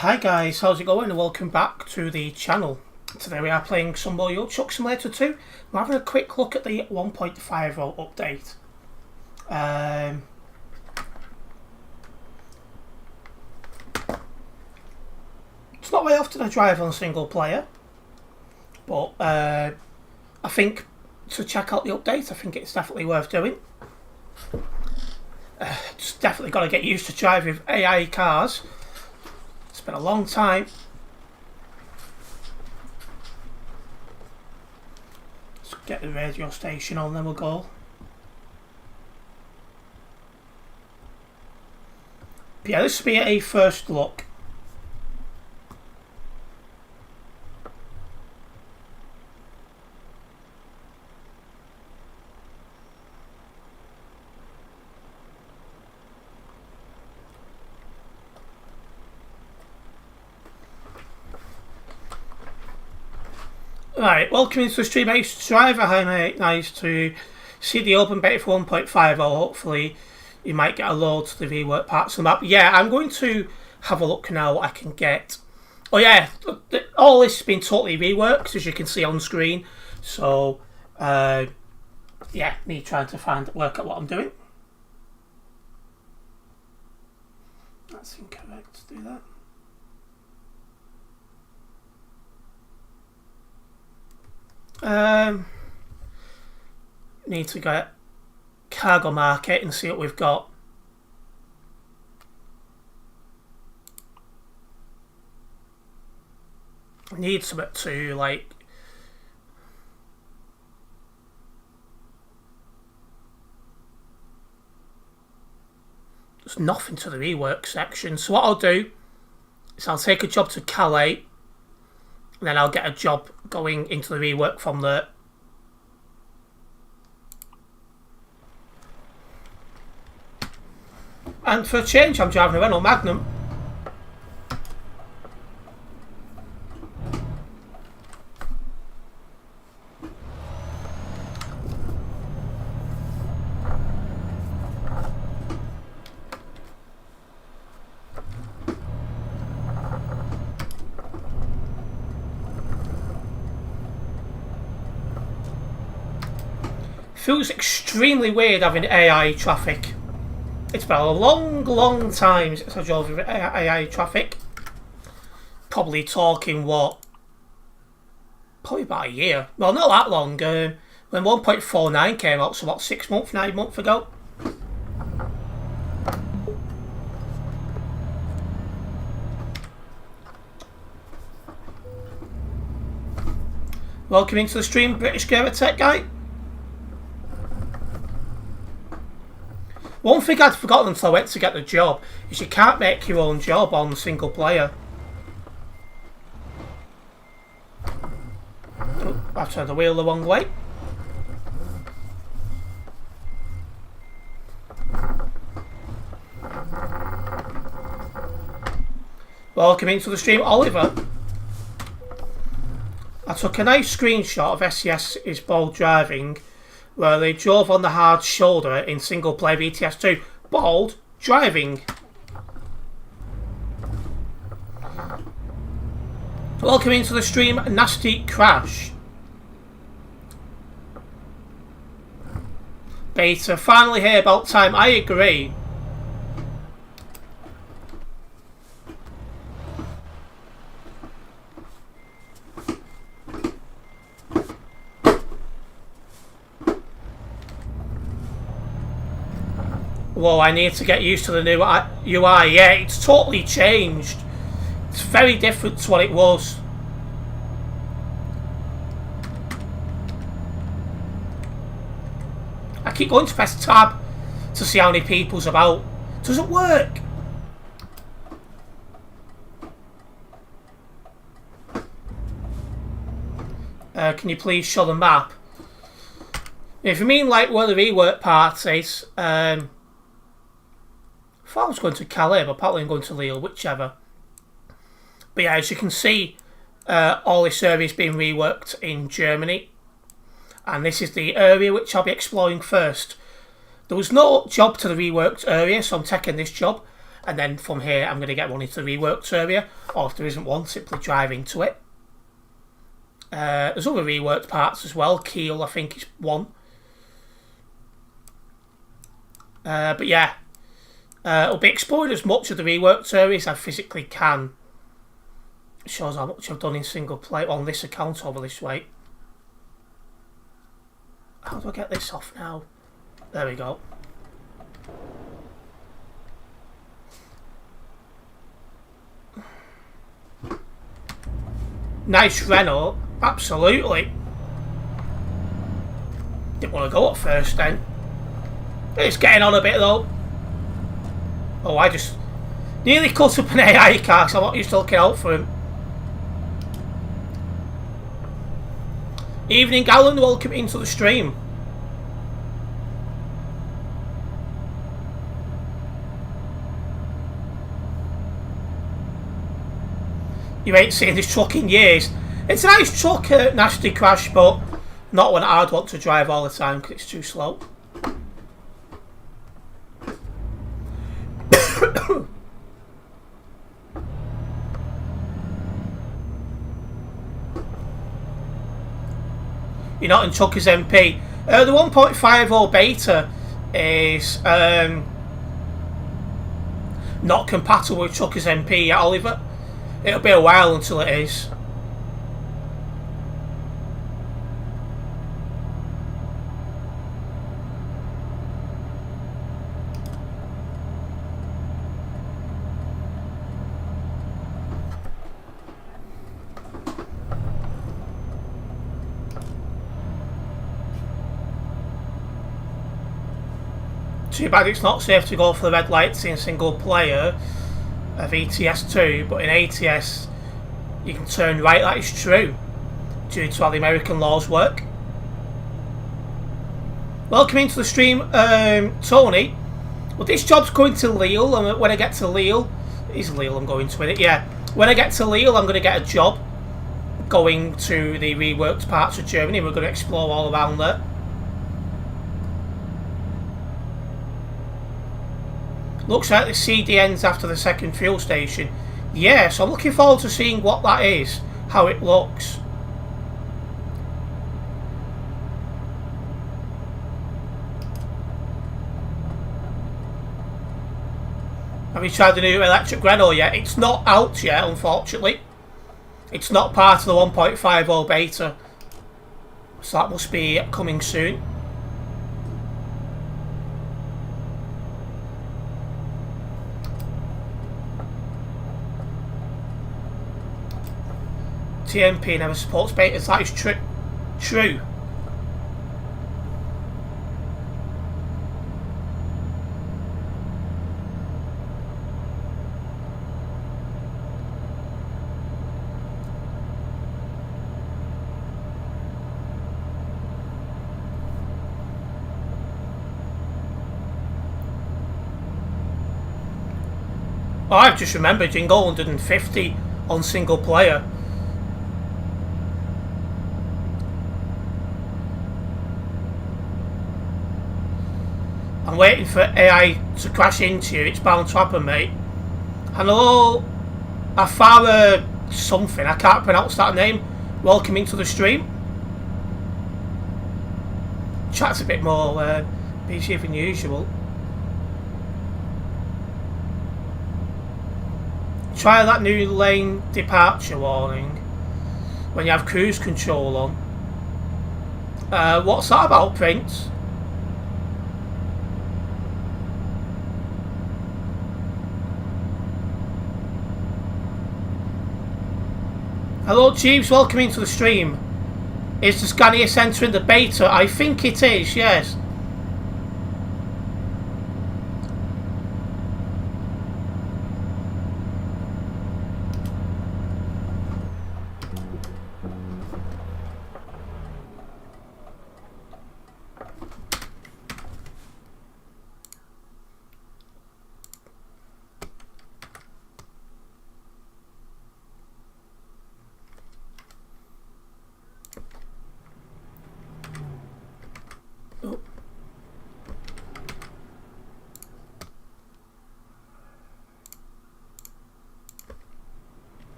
Hi guys, how's it going? And welcome back to the channel. Today we are playing some more Euro Truck Simulator 2. We're having a quick look at the 1.50 update. It's not very often I drive on single player, but I think to check out the update, I think it's definitely worth doing. Just definitely got to get used to driving with AI cars. It's been a long time. Let's get the radio station on, then we'll go. But yeah, this will be a first look. Right, welcome into the stream. I used to drive a nice to see the open beta for 1.50. Hopefully you might get a load to the rework parts of the map. Yeah, I'm going to have a look now what I can get. Oh yeah, all this has been totally reworked, as you can see on screen. So, yeah, me trying to work out what I'm doing. That's incorrect, do that. Need to get cargo market and see what we've got. Need something to like there's nothing to the rework section, so what I'll do is I'll take a job to Calais and then I'll get a job going into the rework from there. And for a change, I'm driving a Renault Magnum. Feels extremely weird having AI traffic. It's been a long time since I drove with AI traffic. Probably talking what? Probably about a year. Well, not that long. When 1.49 came out, so about 6 months, 9 months ago. Welcome into the stream, British Gamer Tech Guy. One thing I'd forgotten until I went to get the job is you can't make your own job on single player. Oh, I've turned the wheel the wrong way. Welcome into the stream, Oliver. I took a nice screenshot of SES is bold driving, where they drove on the hard shoulder in single player ETS2. Bold driving. Welcome into the stream, Nasty Crash. Beta, finally here, about time. I agree. Whoa, I need to get used to the new UI. Yeah, it's totally changed. It's very different to what it was. I keep going to press tab to see how many people's about. It doesn't work. Can you please show the map? If you mean like where the rework part is, I thought I was going to Calais, but apparently I'm going to Lille, whichever. But yeah, as you can see, all this area is being reworked in Germany. And this is the area which I'll be exploring first. There was no job to the reworked area, so I'm taking this job. and then from here I'm going to get one into the reworked area, or if there isn't one, simply drive into it. There's other reworked parts as well. Keel, I think, is one. But yeah, I'll be exploring as much of the reworked areas as I physically can. It shows how much I've done in single player on this account over this way. How do I get this off now? There we go. Nice Renault, absolutely. Didn't want to go up first then. It's getting on a bit though. Oh, I just nearly cut up an AI car because I'm not used to looking out for him. Evening, Alan, welcome into the stream. You ain't seen this truck in years. It's a nice truck, nasty crash, but not one I'd want to drive all the time because it's too slow. You're not in Chucker's MP. The 1.50 beta is not compatible with Chucker's MP yet, Oliver. It'll be a while until it is. Too bad it's not safe to go for the red lights in single player of ETS2, but in ATS you can turn right, that is true, due to how the American laws work. Welcome into the stream, Tony. Well, this job's going to Lille, and when I get to Lille, is Lille I'm going to, it? Yeah. When I get to Lille, I'm going to get a job going to the reworked parts of Germany. We're going to explore all around there. Looks like the CD ends after the second fuel station. Yeah, so I'm looking forward to seeing what that is, how it looks. Have you tried the new electric Renault yet? It's not out yet, unfortunately. It's not part of the 1.50 beta. So that must be coming soon. TMP never supports betas, that is true. Oh, I've just remembered you can go 150 on single player. I'm waiting for AI to crash into you. It's bound to happen, mate. Hello, Havre something. I can't pronounce that name. Welcome into the stream. Chat's a bit more busy than usual. Try that new lane departure warning when you have cruise control on. What's that about, Prince? Hello Jeeves, welcome into the stream. Is the Scania Centre in the beta? I think it is, yes.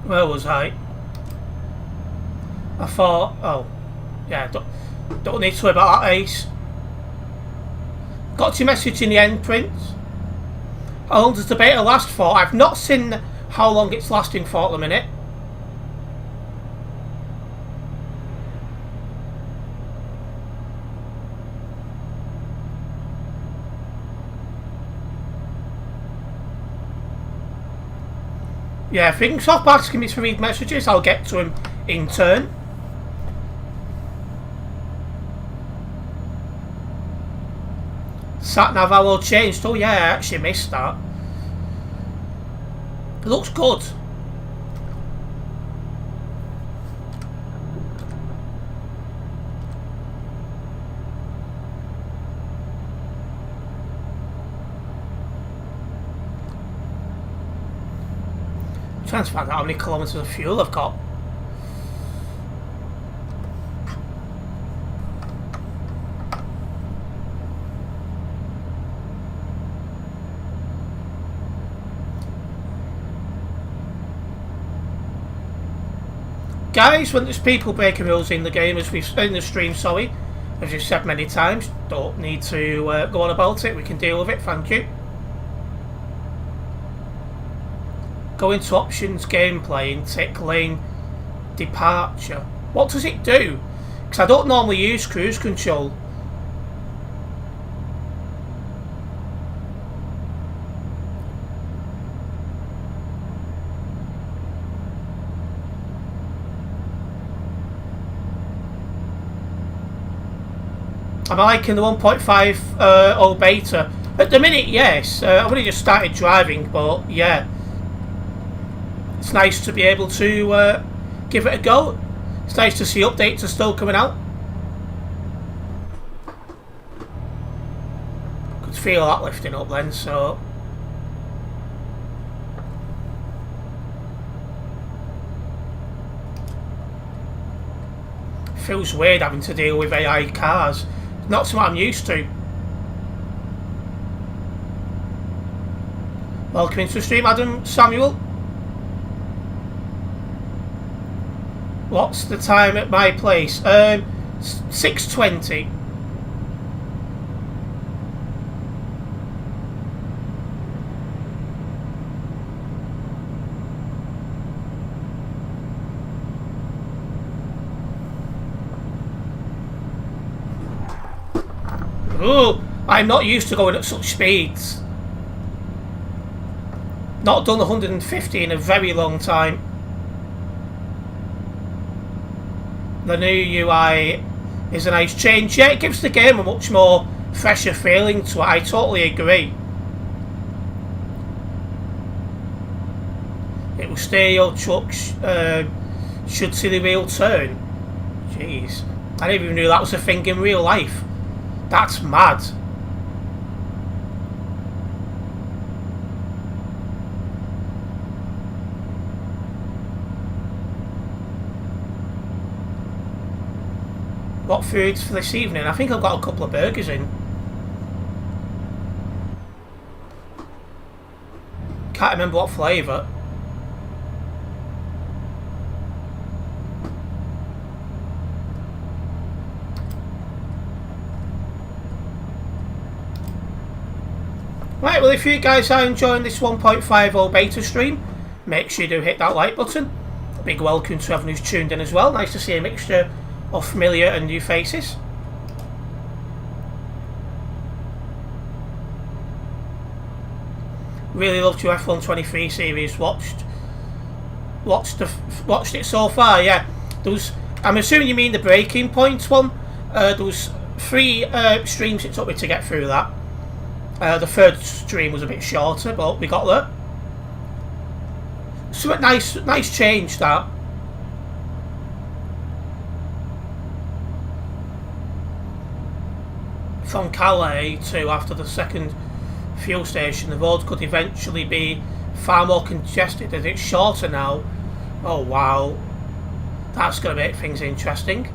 Where was I? I thought, oh, yeah, don't need to worry about that, Ace. Got your message in the end, Prince. How long does the beta last for? I've not seen how long it's lasting for at the minute. Yeah, if he can stop asking me to read messages, I'll get to him in turn. Sat nav all changed. Oh yeah, I actually missed that. It looks good. I'm trying to find out how many kilometres of fuel I've got. Guys, when there's people breaking rules in the game, as we've in the stream, sorry, as we've said many times, don't need to go on about it. We can deal with it. Thank you. Go into options, gameplay, and tick lane departure. What does it do? Because I don't normally use cruise control. Am I liking the 1.5 beta? At the minute, yes. I've only just started driving, but yeah. It's nice to be able to give it a go. It's nice to see updates are still coming out. Could feel that lifting up then, so... Feels weird having to deal with AI cars. Not something I'm used to. Welcome into the stream, Adam Samuel. What's the time at my place? 6:20. Oh, I'm not used to going at such speeds. Not done 150 in a very long time. The new UI is a nice change. Yeah, it gives the game a much more fresher feeling to it. I totally agree. It will steer your truck should see the wheel turn. Jeez. I didn't even know that was a thing in real life. That's mad. What foods for this evening? I think I've got a couple of burgers in. Can't remember what flavour. Right, well, if you guys are enjoying this 1.50 beta stream, make sure you do hit that like button. A big welcome to everyone who's tuned in as well. Nice to see a mixture of familiar and new faces. Really loved your F1 23 series. Watched it so far. Yeah, there was. I'm assuming you mean the breaking point one. There was 3 streams it took me to get through that. The third stream was a bit shorter, but we got there. So nice change that. From Calais to after the second fuel station, the road could eventually be far more congested as it's shorter now. Oh wow, that's going to make things interesting.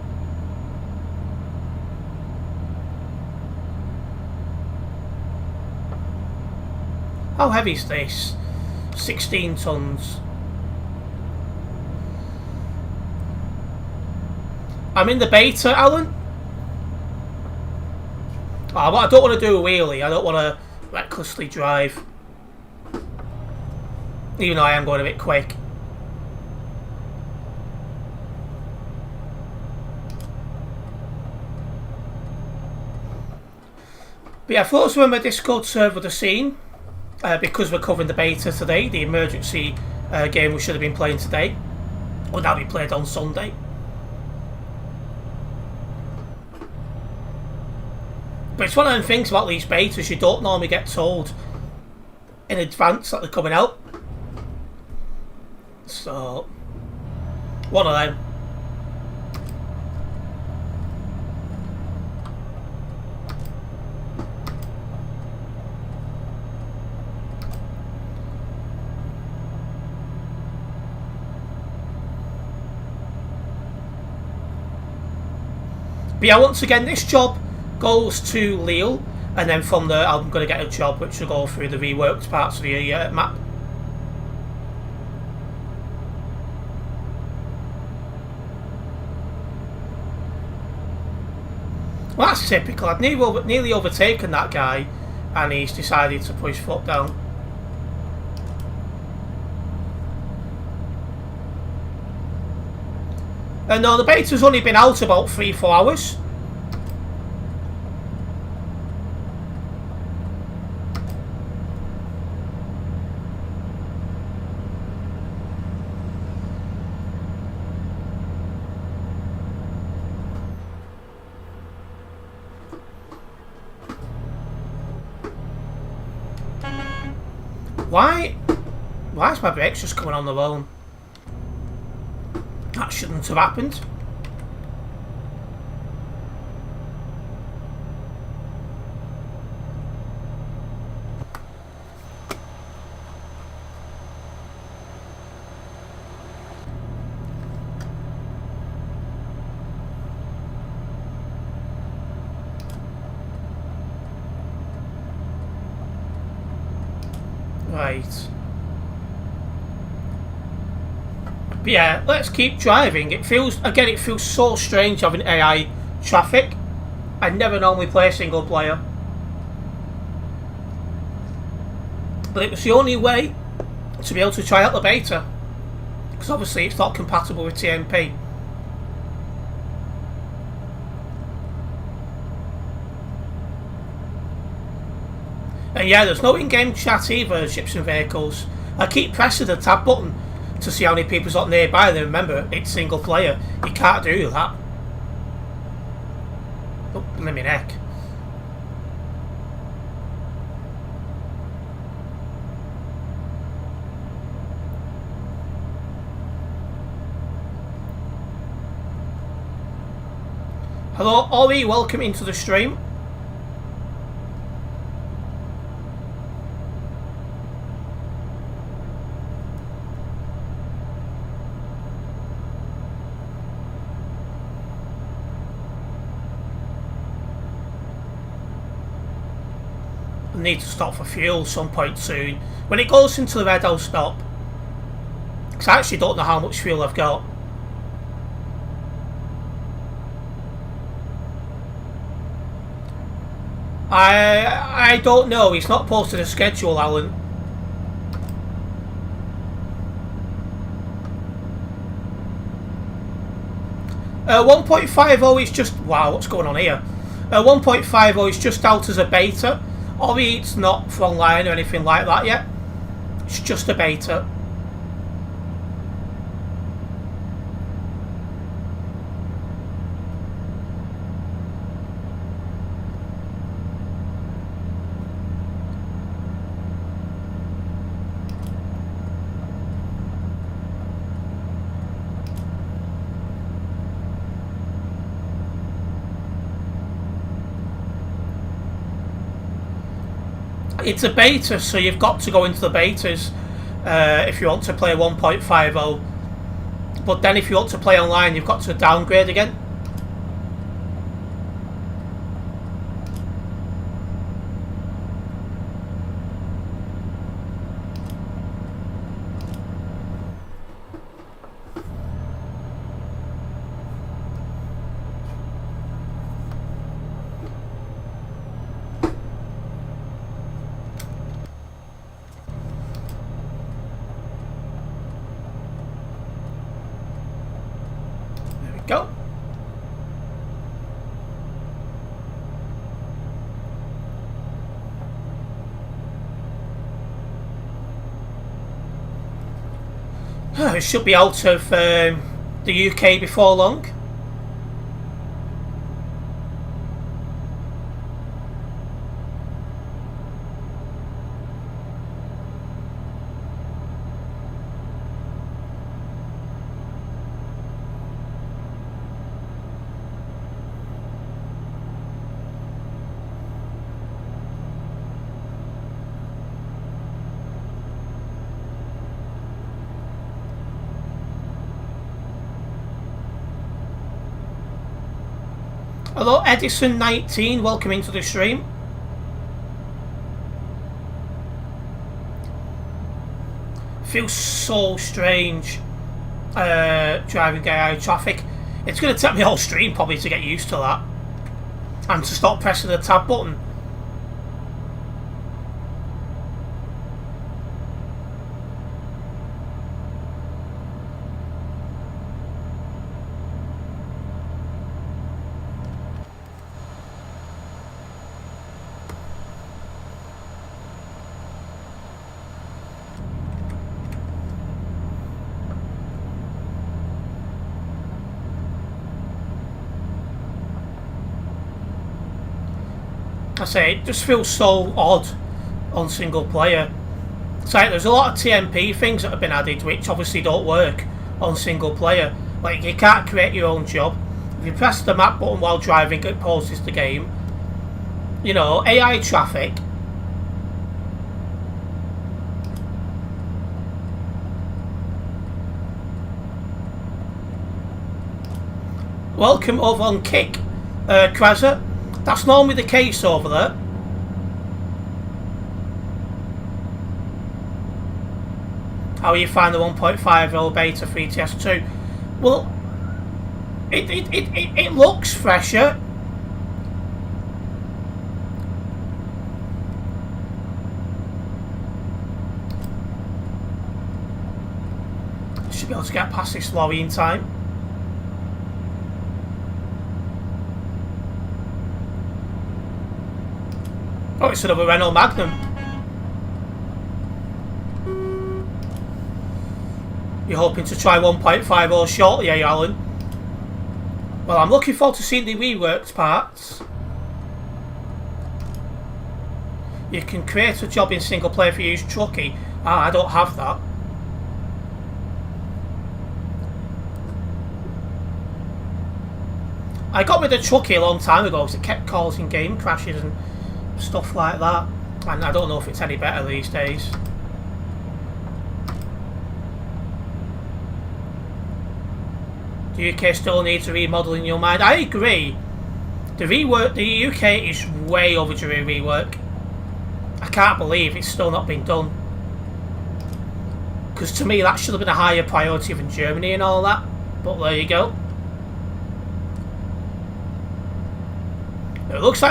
How heavy is this? 16 tons. I'm in the beta, Alan. Oh, I don't want to do a wheelie. I don't want to recklessly drive. Even though I am going a bit quick. But yeah, I thought when my Discord server the scene, because we're covering the beta today, the emergency game we should have been playing today will now be played on Sunday. But it's one of them things about these betas, you don't normally get told in advance that they're coming out. So, one of them. But yeah, once again, this job goes to Lille, and then from there I'm going to get a job which will go through the reworked parts of the map. Well, that's typical. I'd nearly overtaken that guy, and he's decided to push foot down. And no, the beta's only been out about 3-4 hours. Why is my brakes just coming on their own? That shouldn't have happened. Right. But yeah, let's keep driving. It feels so strange having AI traffic. I never normally play single player. But it was the only way to be able to try out the beta. Because obviously it's not compatible with TMP. And yeah, there's no in-game chat either, ships and vehicles. I keep pressing the tab button to see how many people's got nearby. Then remember, it's single player. You can't do that. Oh, let me neck. Hello, Ori, welcome into the stream. Need to stop for fuel some point soon. When it goes into the red, I'll stop. Because I actually don't know how much fuel I've got. I don't know. He's not posted a schedule, Alan. Uh, 1.50 is just... Wow, what's going on here? 1.50 is just out as a beta. Obviously, it's not for online or anything like that yet. It's just a beta. It's a beta, so you've got to go into the betas if you want to play 1.50. But then if you want to play online, you've got to downgrade again. Go. It should be out of the UK before long. Hello, Edison19, welcome into the stream. Feels so strange driving AI traffic. It's going to take me whole stream probably to get used to that and to stop pressing the tab button. I say, it just feels so odd on single player. It's like there's a lot of TMP things that have been added which obviously don't work on single player. Like you can't create your own job. If you press the map button while driving, it pauses the game. You know, AI traffic. Welcome over on Kick, Krazza. That's normally the case over there. How you find the 1.50 beta for ETS2? Well, it looks fresher. Should be able to get past this lorry in time. Oh, it's another Renault Magnum. You're hoping to try 1.50 shortly, eh, Alan? Well, I'm looking forward to seeing the reworked parts. You can create a job in single player if you use Truckee. Ah, I don't have that. I got rid of Truckee a long time ago because it kept causing game crashes and stuff like that, and I don't know if it's any better these days. The UK still needs a remodel in your mind. I agree. The UK is way overdue rework. I can't believe it's still not been done. Because to me that should have been a higher priority than Germany and all that. But there you go. It looks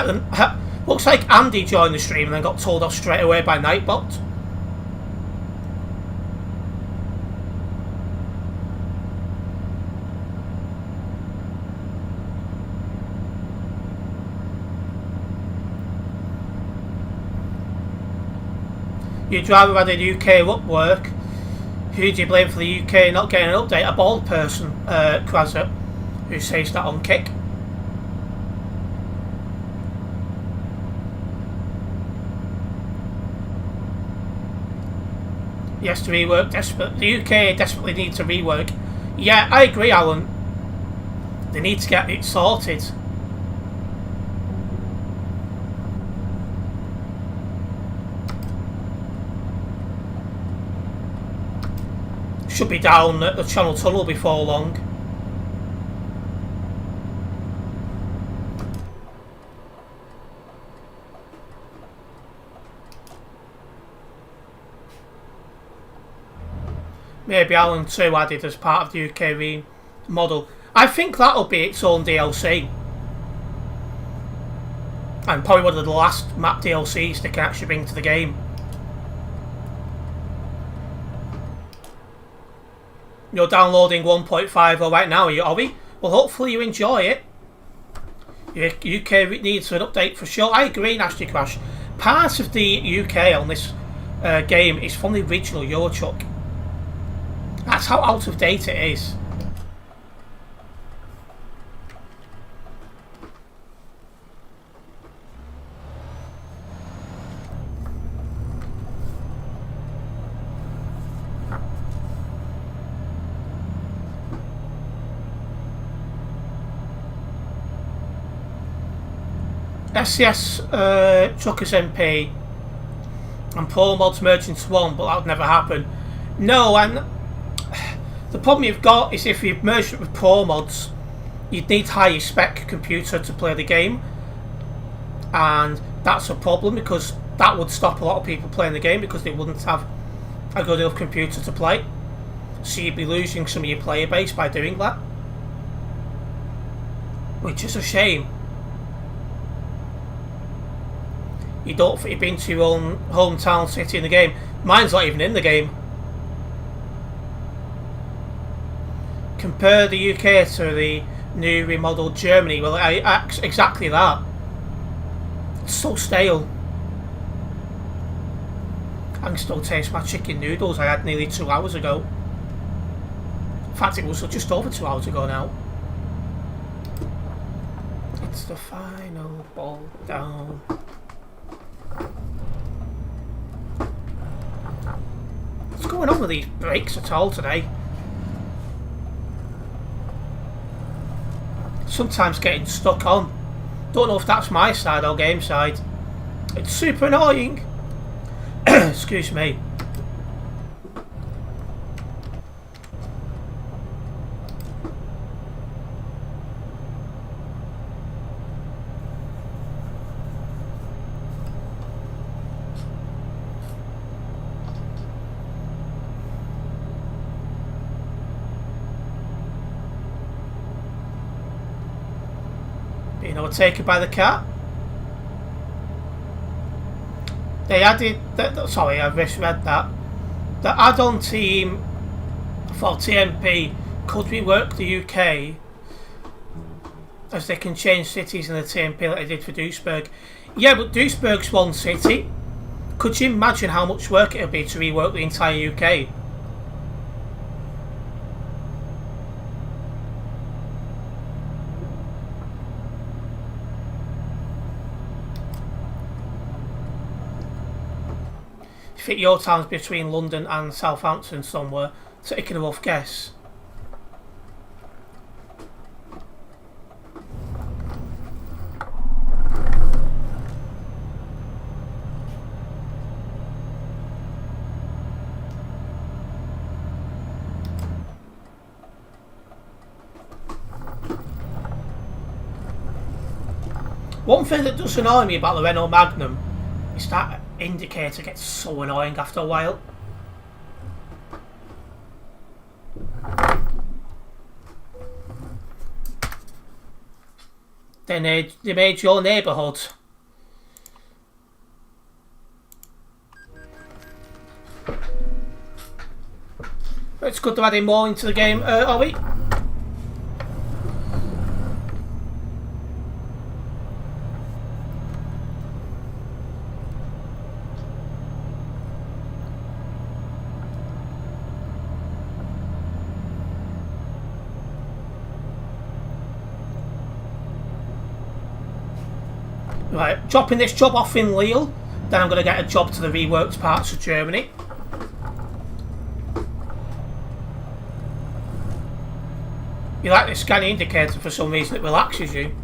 like Andy joined the stream and then got told off straight away by Nightbot. You'd rather have the UK work. Who do you blame for the UK not getting an update? A bald person, Krazza, who says that on Kick. Yes, to rework. The UK desperately needs to rework. Yeah, I agree, Alan. They need to get it sorted. Should be down at the Channel Tunnel before long. Maybe Alan 2 added as part of the UK model. I think that'll be its own DLC. And probably one of the last map DLCs they can actually bring to the game. You're downloading 1.50 right now, are you, Obi? Well, hopefully you enjoy it. UK needs an update for sure. I agree, Nasty Crash. Part of the UK on this game is from the original Euro Truck. That's how out of date it is. SCS Truckers MP and Pro Mods merge into one, but that would never happen. No, and the problem you've got is if you've merged it with Pro Mods, you'd need higher spec computer to play the game, and that's a problem because that would stop a lot of people playing the game because they wouldn't have a good enough computer to play. So you'd be losing some of your player base by doing that, which is a shame. You don't fit into your own hometown city in the game. Mine's not even in the game. Compare the UK to the new remodeled Germany. Well, exactly that. It's so stale. I can still taste my chicken noodles I had nearly 2 hours ago. In fact, it was just over 2 hours ago now. It's the final ball down. What's going on with these brakes at all today? Sometimes getting stuck on. Don't know if that's my side or game side. It's super annoying. Excuse me. Being overtaken by the cat. They added that. Sorry, I misread that. The add-on team for TMP could rework the UK, as they can change cities in the TMP like they did for Duisburg. Yeah, but Duisburg's one city. Could you imagine how much work it would be to rework the entire UK? I think your town's between London and Southampton somewhere, taking a rough guess. One thing that does annoy me about the Renault Magnum is that indicator gets so annoying after a while. They made your neighbourhood. It's good to add in more into the game, are we? Right, dropping this job off in Lille, then I'm going to get a job to the reworked parts of Germany. You like this scanning indicator for some reason, it relaxes you.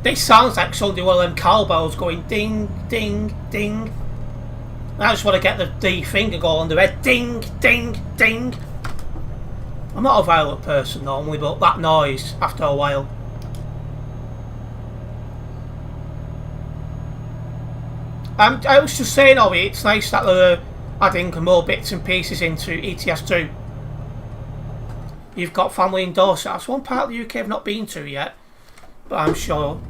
This sounds like something one of them cowbells going ding, ding, ding. I just want to get the finger go on the red ding, ding, ding. I'm not a violent person normally, but that noise after a while. I was just saying, Ollie, it's nice that they're adding more bits and pieces into ETS2. You've got family in Dorset. That's one part of the UK I've not been to yet, but I'm sure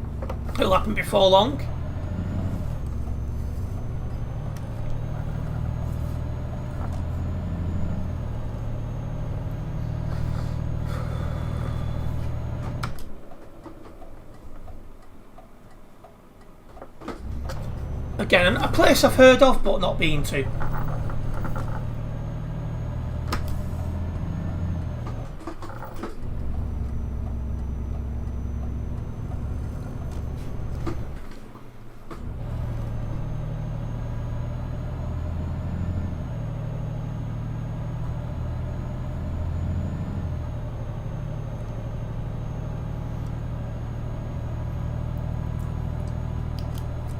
it'll happen before long. Again, a place I've heard of but not been to.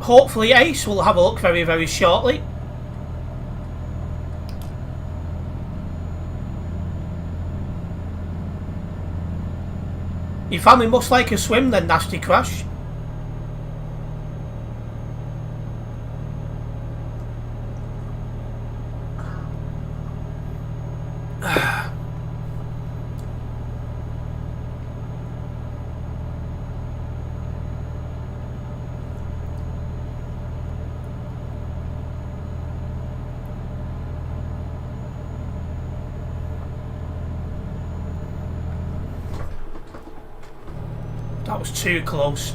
Hopefully Ace will have a look very, very shortly. Your family must like a swim then, Nasty Crash. That was too close.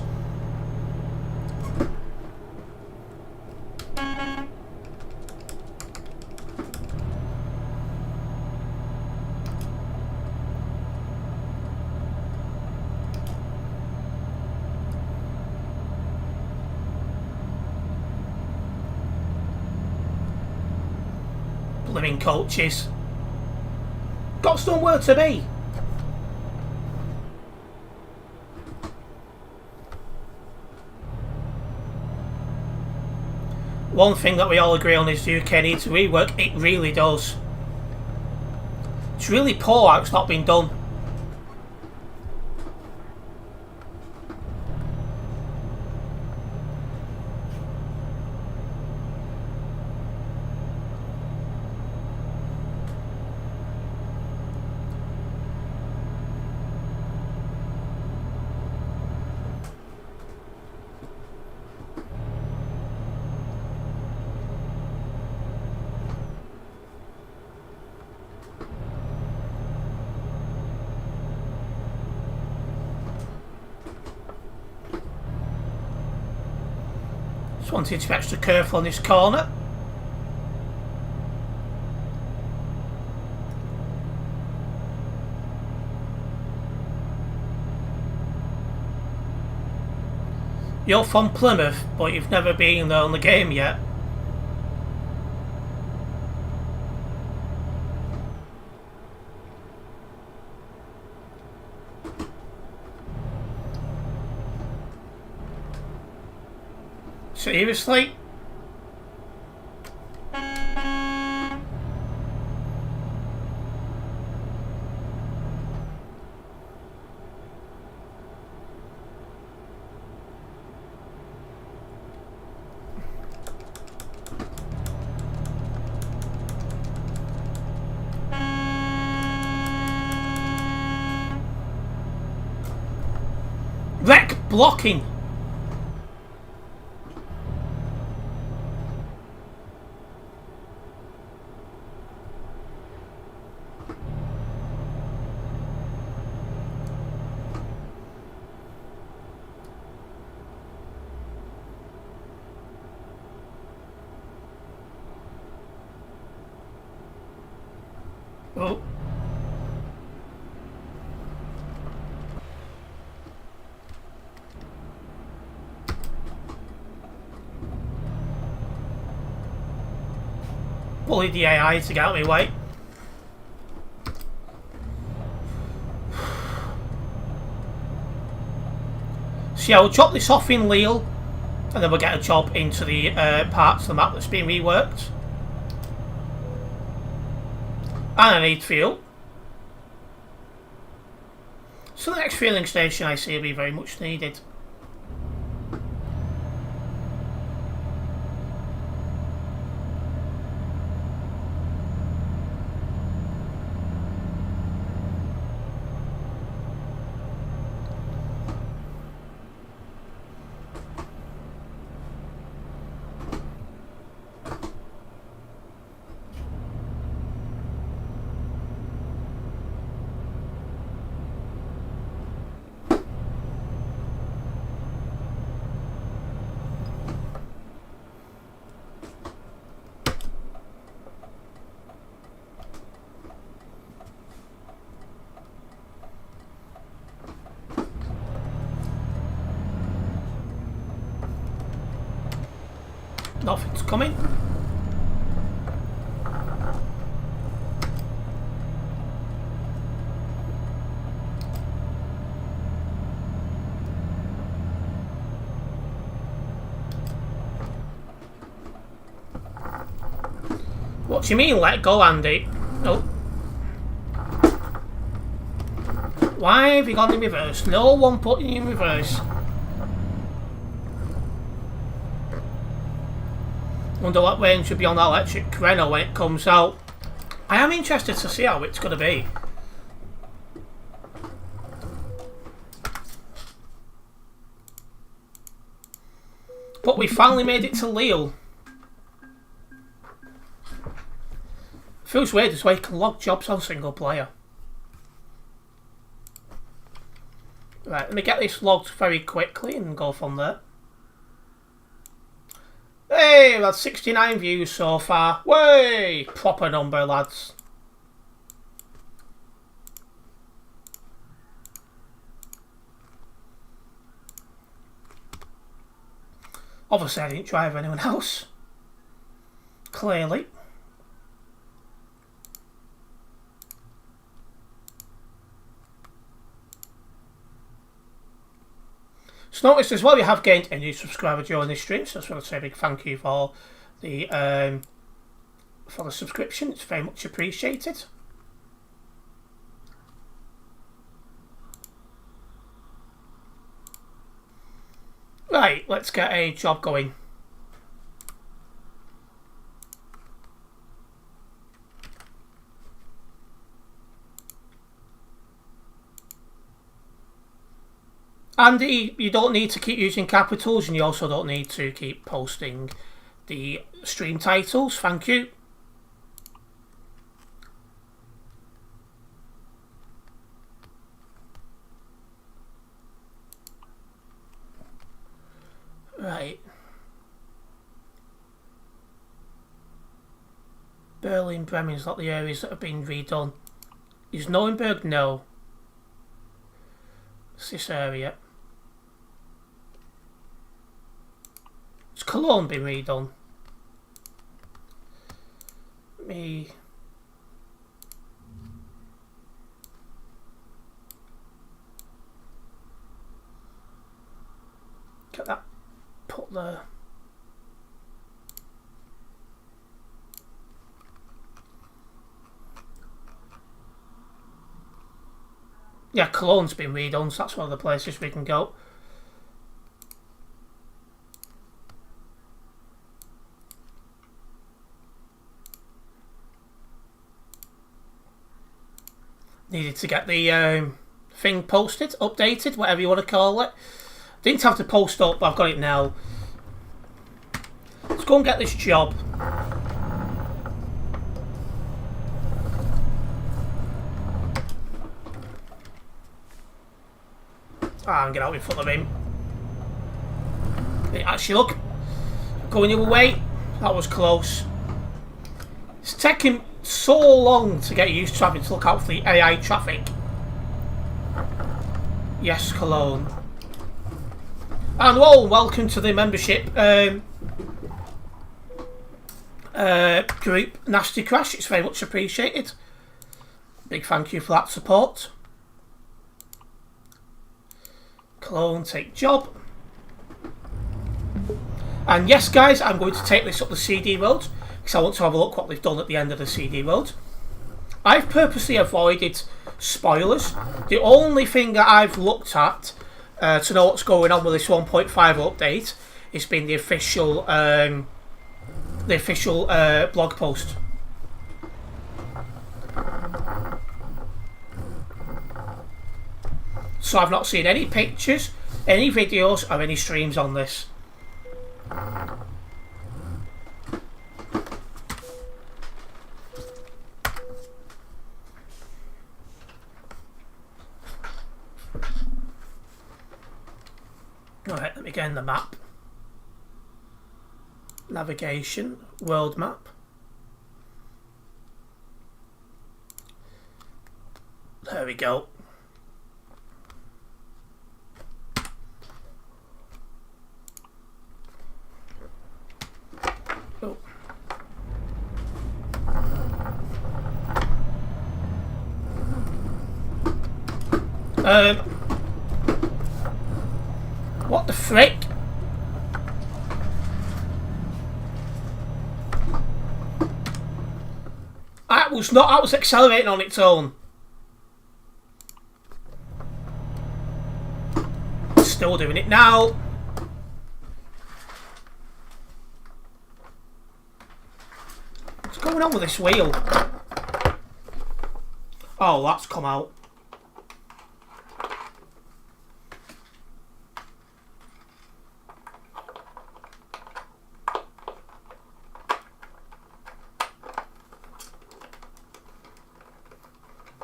Blimmin' coaches. Got somewhere to be. One thing that we all agree on is the UK needs to rework. It really does. It's really poor how it's not been done. Just wanted to be extra careful on this corner. You're from Plymouth, but you've never been there on the game yet. Seriously? Wreck blocking. Oh. Bully the AI to get out of my way. So yeah, we'll drop this off in Lille, and then we'll get a job into the parts of the map that's been reworked. And I need fuel. So the next fueling station I see will be very much needed. Nothing's coming. What do you mean, let go, Andy? Oh. Why have you gone in reverse? No one put you in reverse. Wonder what range should be on that electric Renault when it comes out. I am interested to see how it's going to be. But we finally made it to Lille. Feels weird as well, you can log jobs on single player. Right, let me get this logged very quickly and go from there. Hey, we've had 69 views so far. Way! Proper number, lads. Obviously, I didn't drive anyone else. Clearly. So notice as well you have gained a new subscriber during this stream, so I just want to say a big thank you for the subscription. It's very much appreciated. Right, let's get a job going. And you don't need to keep using capitals, and you also don't need to keep posting the stream titles. Thank you. Right. Berlin, Bremen's not the areas that have been redone. Is Nuremberg? No. It's this area. Has Cologne been redone? Me. Get that put there. Yeah, Cologne's been redone, so that's one of the places we can go. Needed to get the thing posted, updated, whatever you want to call it. Didn't have to post up, but I've got it now. Let's go and get this job. And get out in front of him. Actually, look, going your way. That was close. It's taking so long to get used to having to look out for the AI traffic. Yes, Cologne. And well, welcome to the membership group, Nasty Crash. It's very much appreciated. Big thank you for that support. Cologne, take job. And yes, guys, I'm going to take this up the CD road because I want to have a look what they've done at the end of the CD road. I've purposely avoided spoilers. The only thing that I've looked at to know what's going on with this 1.5 update has been the official blog post. So I've not seen any pictures, any videos, or any streams on this. Alright, let me get in the map. Navigation, world map. There we go. What the frick? That was accelerating on its own. Still doing it now. What's going on with this wheel? Oh, that's come out.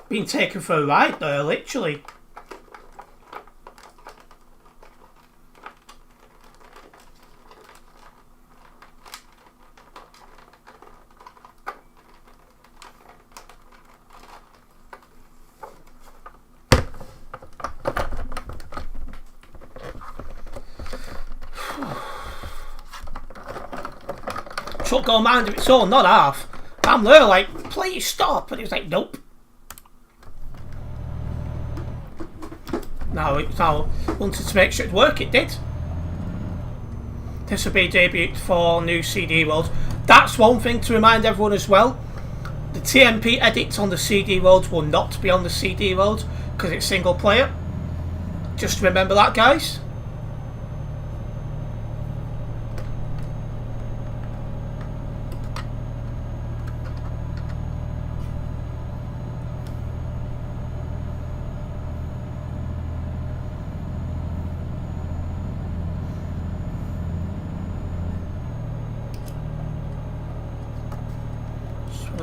Being taken for a ride there, literally. Truck got a mind of its own, not half. I'm there like, please stop, and it was like, nope. Now wanted to make sure it worked. It did. This will be debuted for new CD roads. That's one thing to remind everyone as well. The TMP edits on the CD roads will not be on the CD roads because it's single player. Just remember that, guys.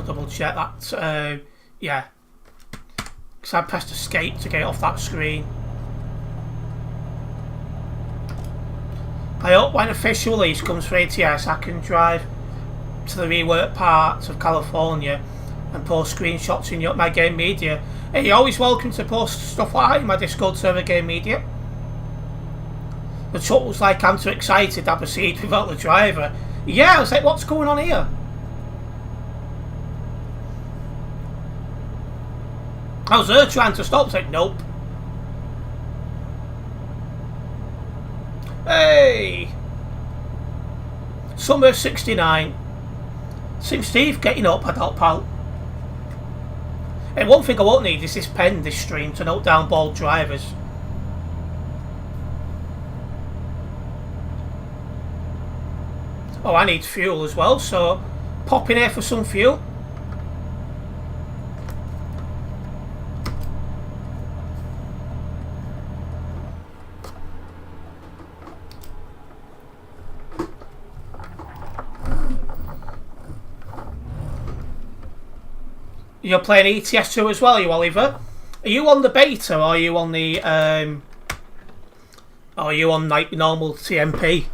Double check that, yeah, because I pressed escape to get off that screen. I hope when official release comes for ETS I can drive to the reworked parts of California and post screenshots in my game media. Hey, you're always welcome to post stuff like that in my Discord server game media. The truck was like, I'm too excited to proceed without the driver. Yeah, I was like, what's going on here? I was there trying to stop, like, nope. Hey! Summer 69. Sim Steve getting up, adult pal. And one thing I won't need is this pen, this stream, to note down bald drivers. Oh, I need fuel as well, so pop in here for some fuel. You're playing ETS2 as well, you Oliver? Are you on the beta or are you on the or are you on like normal TMP?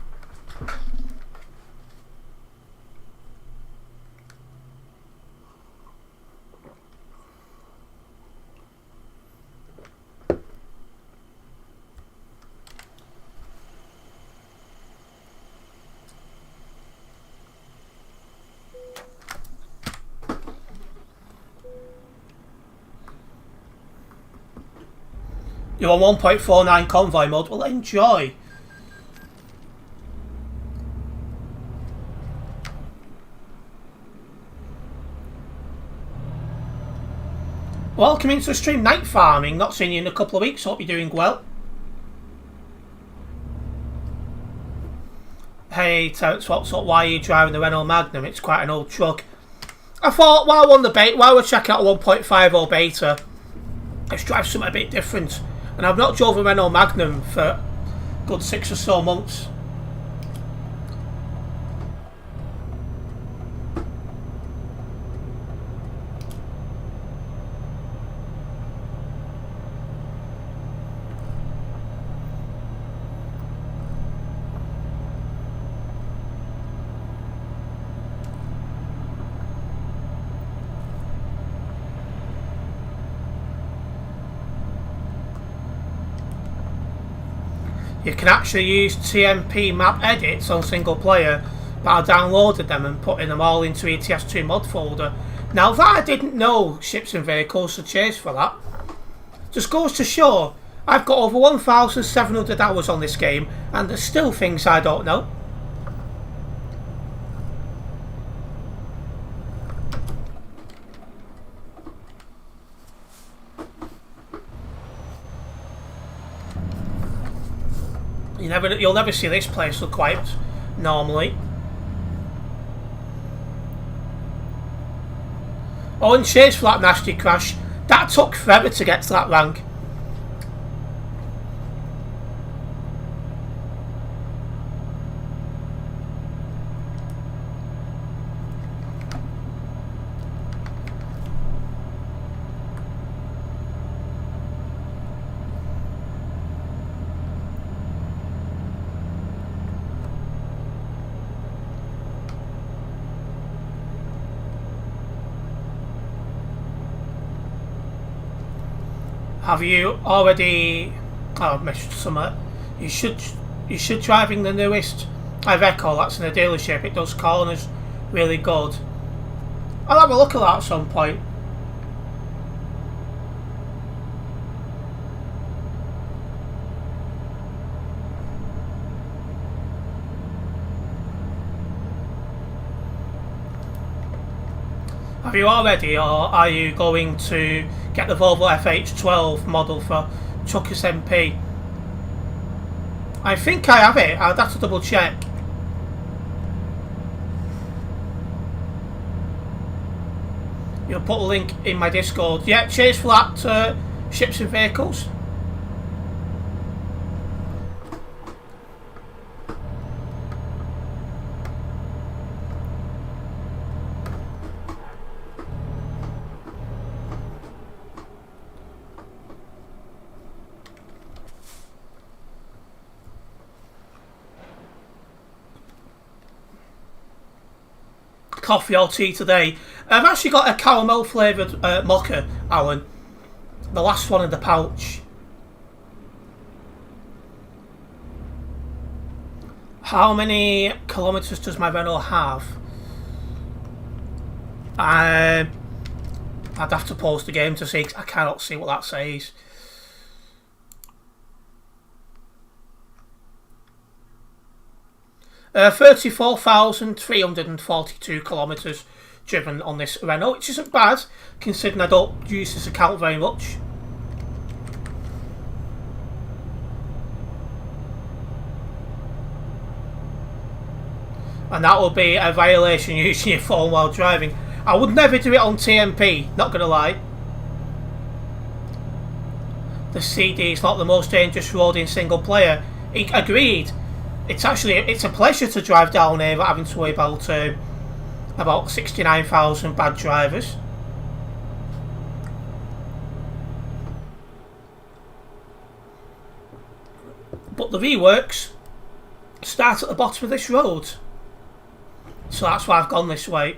You're on 1.49 convoy mode. Well, enjoy. Welcome into the stream, Night Farming. Not seen you in a couple of weeks. Hope you're doing well. Hey, Terence, what's up? Why are you driving the Renault Magnum? It's quite an old truck. I thought while we're checking out a 1.50 beta, let's drive something a bit different. And I've not drove a Renault Magnum for a good 6 or so months. You can actually use TMP map edits on single player, but I downloaded them and putting them all into ETS2 mod folder. Now that I didn't know, ships and vehicles, so cheers for that. Just goes to show, I've got over 1,700 hours on this game, and there's still things I don't know. You'll never see this place look quiet normally. Oh, and cheers for that nasty crash. That took forever to get to that rank. Have you already? Oh, I've missed somewhere. You should driving the newest Iveco. That's in a dealership. It does corners really good. I'll have a look at that at some point. Have you already, or are you going to get the Volvo FH12 model for Chuckers MP? I think I have it. I'd have to double check. You'll put a link in my Discord. Yeah, cheers for that, Ships and Vehicles. Coffee or tea today. I've actually got a caramel flavoured mocha, Alan. The last one in the pouch. How many kilometres does my Renault have? I'd have to pause the game to see. I cannot see what that says. 34,342 kilometres driven on this Renault, which isn't bad, considering I don't use this account very much. And that will be a violation using your phone while driving. I would never do it on TMP, not gonna lie. The CD is not the most dangerous road in single player. Agreed. It's a pleasure to drive down here without having to worry about 69,000 bad drivers. But the reworks start at the bottom of this road, so that's why I've gone this way.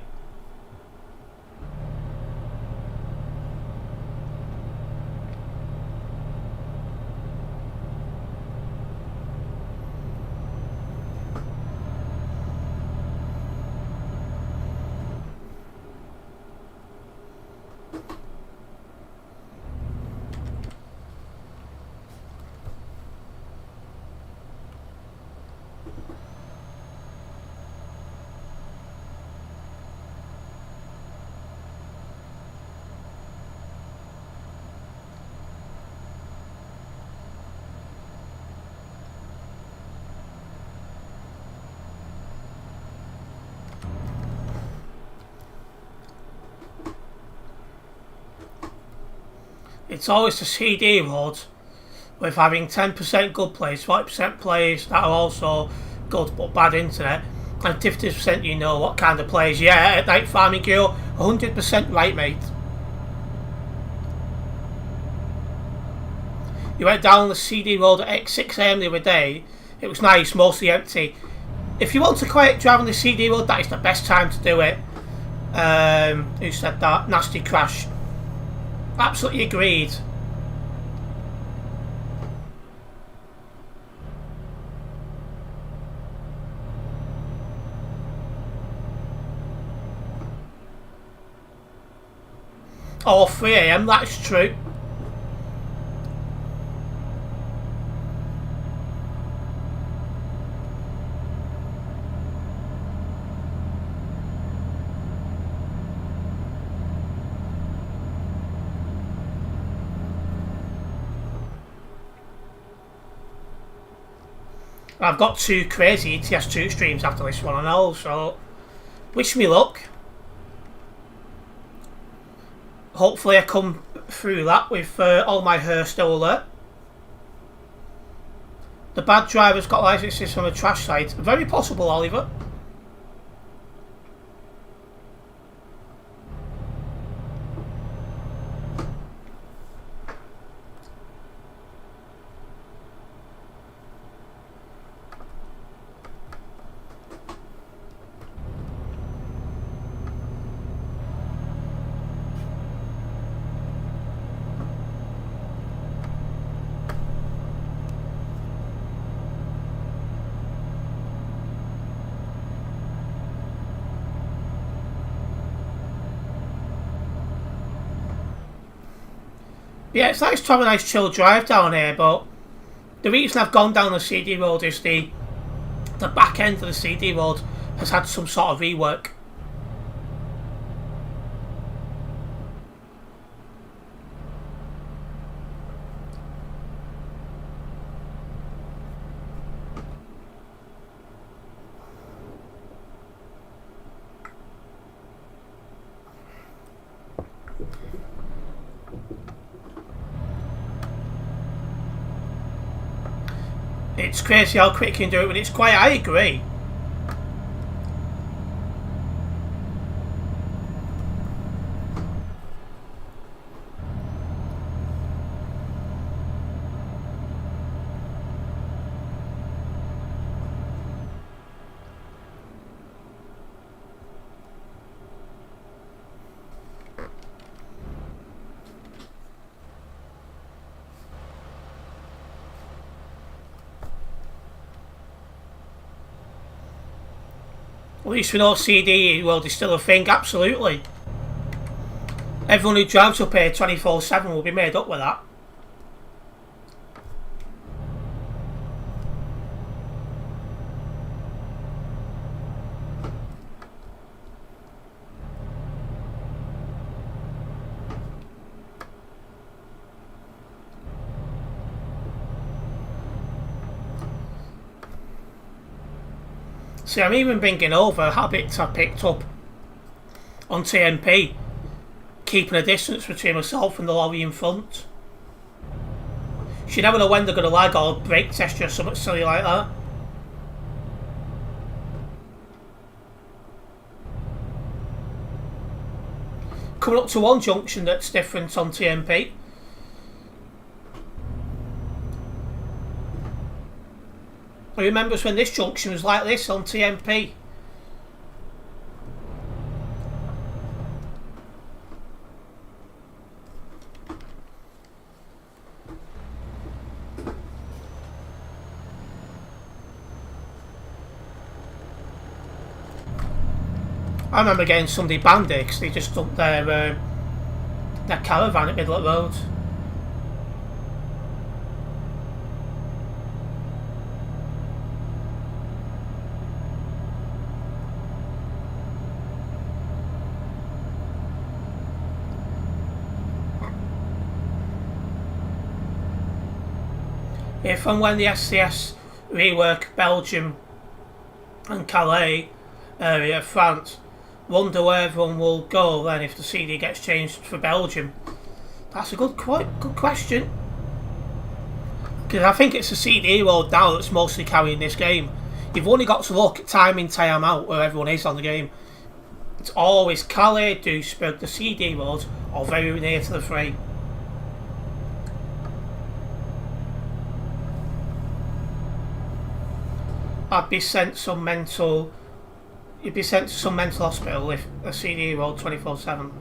It's always the CD road with having 10% good players, 40% players that are also good but bad internet, and 50% you know what kind of players. Yeah, at Night Farming Girl, 100% right, mate. You went down the CD road at 6 AM the other day. It was nice, mostly empty. If you want to quiet drive on the CD road, that is the best time to do it. Who said that? Nasty crash. Absolutely agreed. Oh, 3 AM, that's true. I've got 2 crazy ETS2 streams after this one, I know, so wish me luck. Hopefully I come through that with all my hair still alert. The bad driver's got licenses from a trash site. Very possible, Oliver. Yeah, it's nice to have a nice chill drive down here, but the reason I've gone down the CD road is the back end of the CD road has had some sort of rework. It's crazy how quick you can do it when it's quiet. I agree. At least we know CD world is still a thing, absolutely. Everyone who drives up here 24/7 will be made up with that. See, I'm even bringing over habits I picked up on TMP, keeping a distance between myself and the lorry in front. You never know when they're going to lag or brake test you or something silly like that. Coming up to one junction that's different on TMP. I remember when this junction was like this on TMP. I remember getting somebody banned it because they just dumped their caravan at middle of the road. If and when the SCS rework Belgium and Calais area of France, wonder where everyone will go then if the CD gets changed for Belgium. That's a good question. Because I think it's the CD world now that's mostly carrying this game. You've only got to look at time in, time out where everyone is on the game. It's always Calais, Duisburg, the CD world, or very near to the fray. You'd be sent to some mental hospital if a CD road 24/7.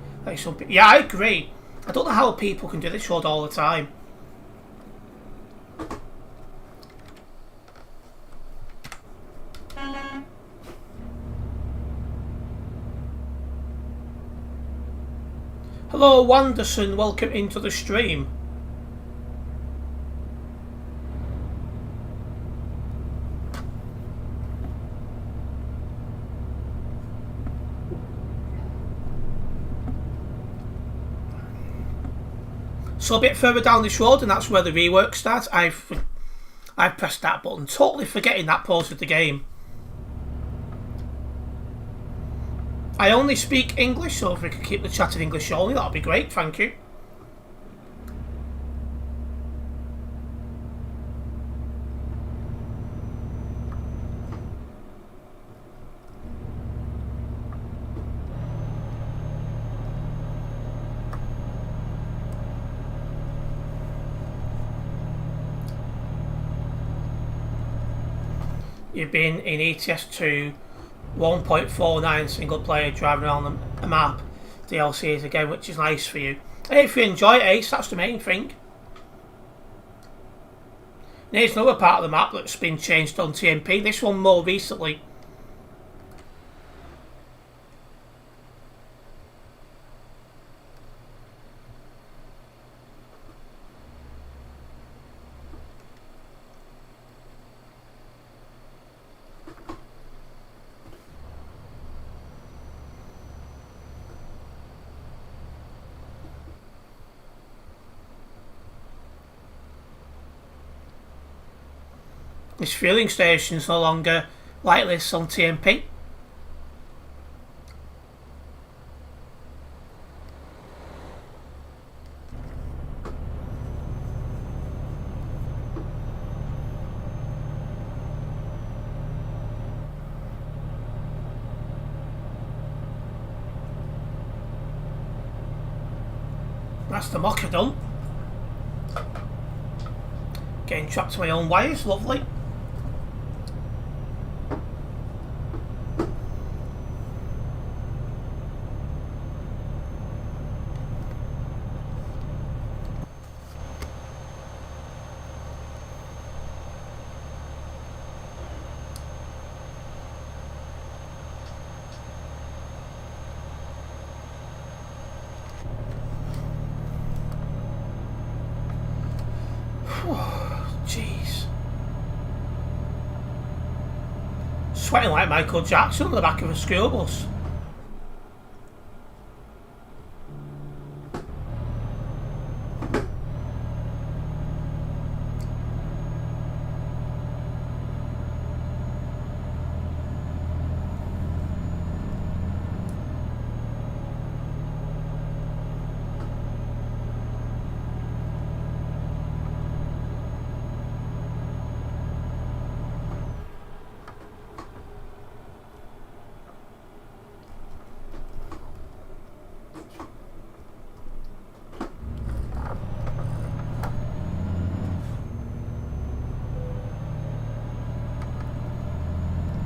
Yeah, I agree. I don't know how people can do this road all the time. Hello, Wanderson. Welcome into the stream. So a bit further down this road, and that's where the rework starts. I I pressed that button, totally forgetting that pause of the game. I only speak English, so if we could keep the chat in English only, that would be great, thank you. You've been in ETS2 1.49 single player driving around the map DLCs again, which is nice for you. Hey, if you enjoy it, Ace, that's the main thing. There's another part of the map that's been changed on TMP, this one more recently. This fueling station is no longer like this on TMP. That's the mocker done. Getting trapped to my own wires, lovely. Jeez. Sweating like Michael Jackson on the back of a school bus.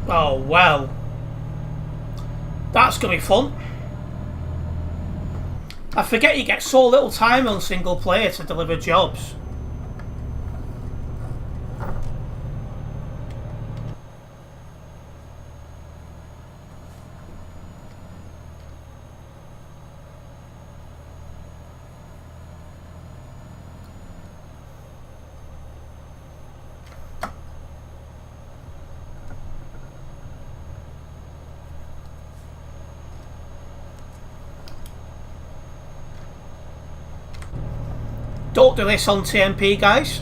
Oh, well. That's going to be fun. I forget you get so little time on single player to deliver jobs. Don't do this on TMP, guys.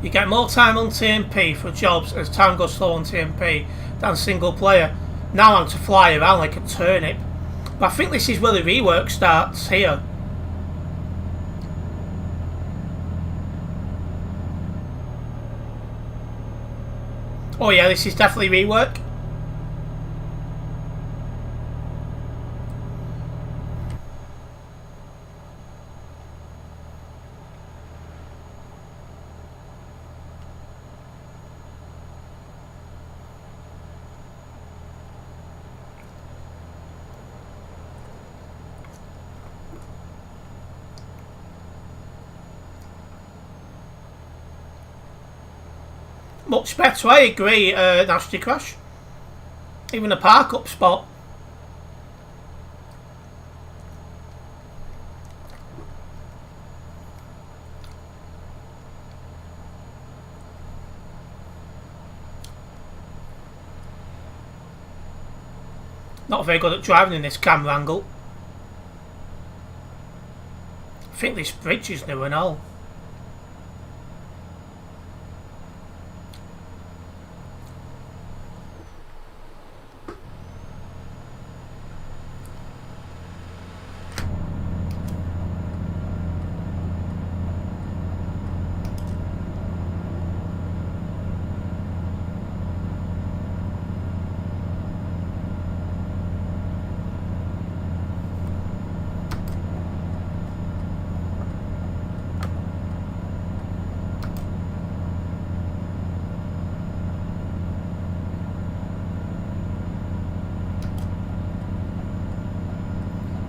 You get more time on TMP for jobs as time goes slow on TMP than single player. Now I'm to fly around like a turnip. But I think this is where the rework starts here. Oh yeah, this is definitely rework. Much better, I agree, Nasty Crash. Even a park up spot. Not very good at driving in this camera angle. I think this bridge is new and all.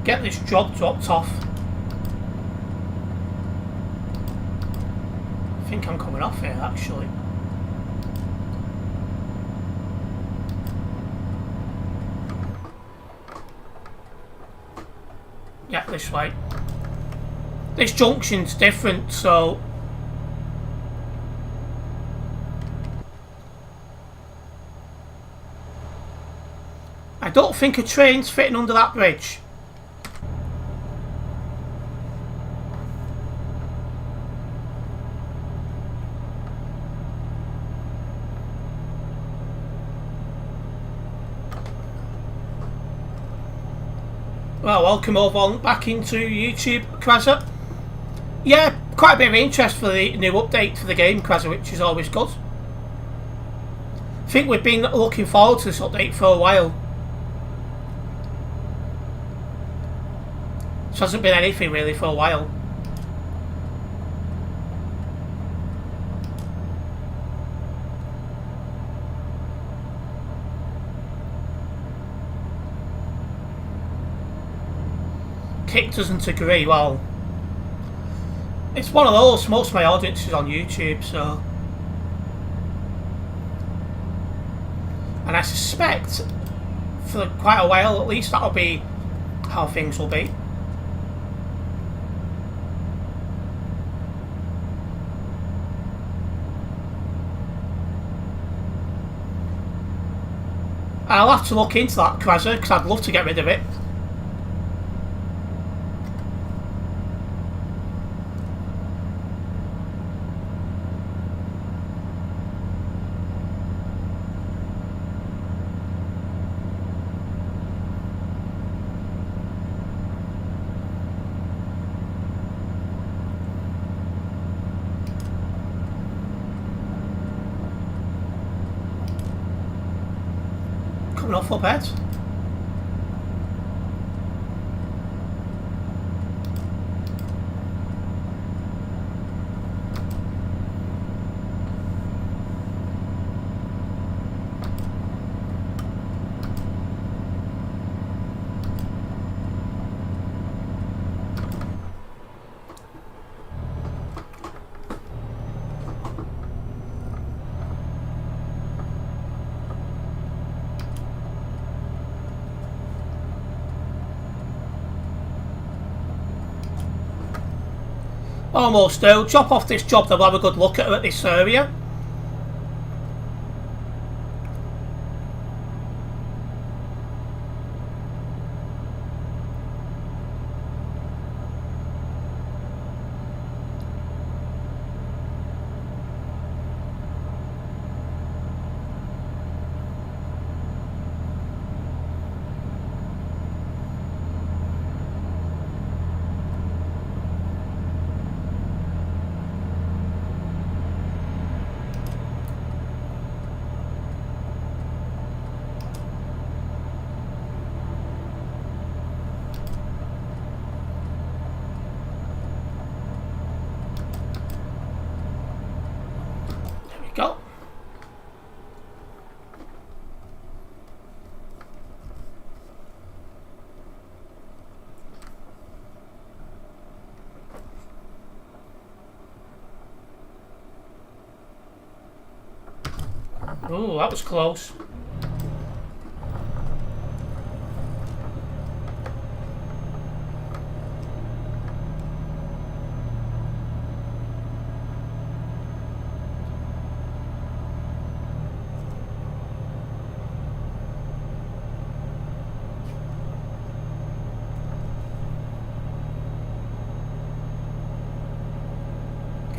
Get this job dropped off. I think I'm coming off here actually. Yeah, this way. This junction's different, so I don't think a train's fitting under that bridge. Well, welcome over on back into YouTube, Krasser. Yeah, quite a bit of interest for the new update for the game, Krasser, which is always good. I think we've been looking forward to this update for a while. This hasn't been anything really for a while. Kick doesn't agree. Well, it's one of those. Most of my audience is on YouTube, so, and I suspect for quite a while at least that'll be how things will be. I'll have to look into that, Krasser, because I'd love to get rid of it. Coming off up heads. Almost though. Chop off this job, they'll have a good look at this area. Go. Oh, that was close.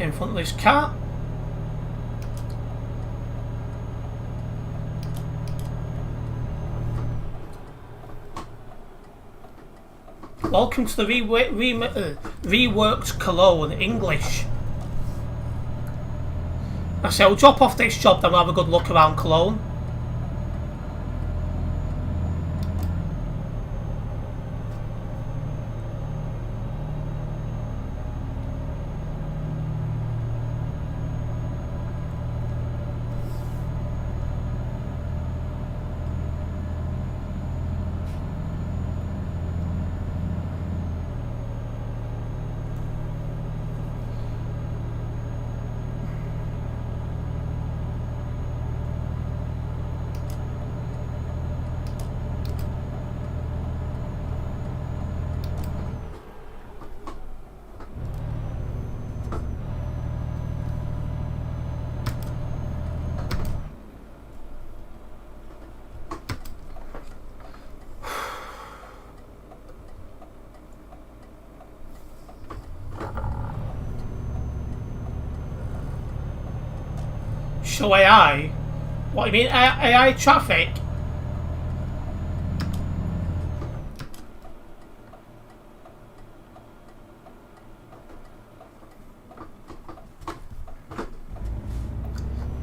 Get in front of this car. Welcome to the reworked Cologne English. I say I'll drop off this job, then we'll have a good look around Cologne. Show AI? What do you mean AI traffic?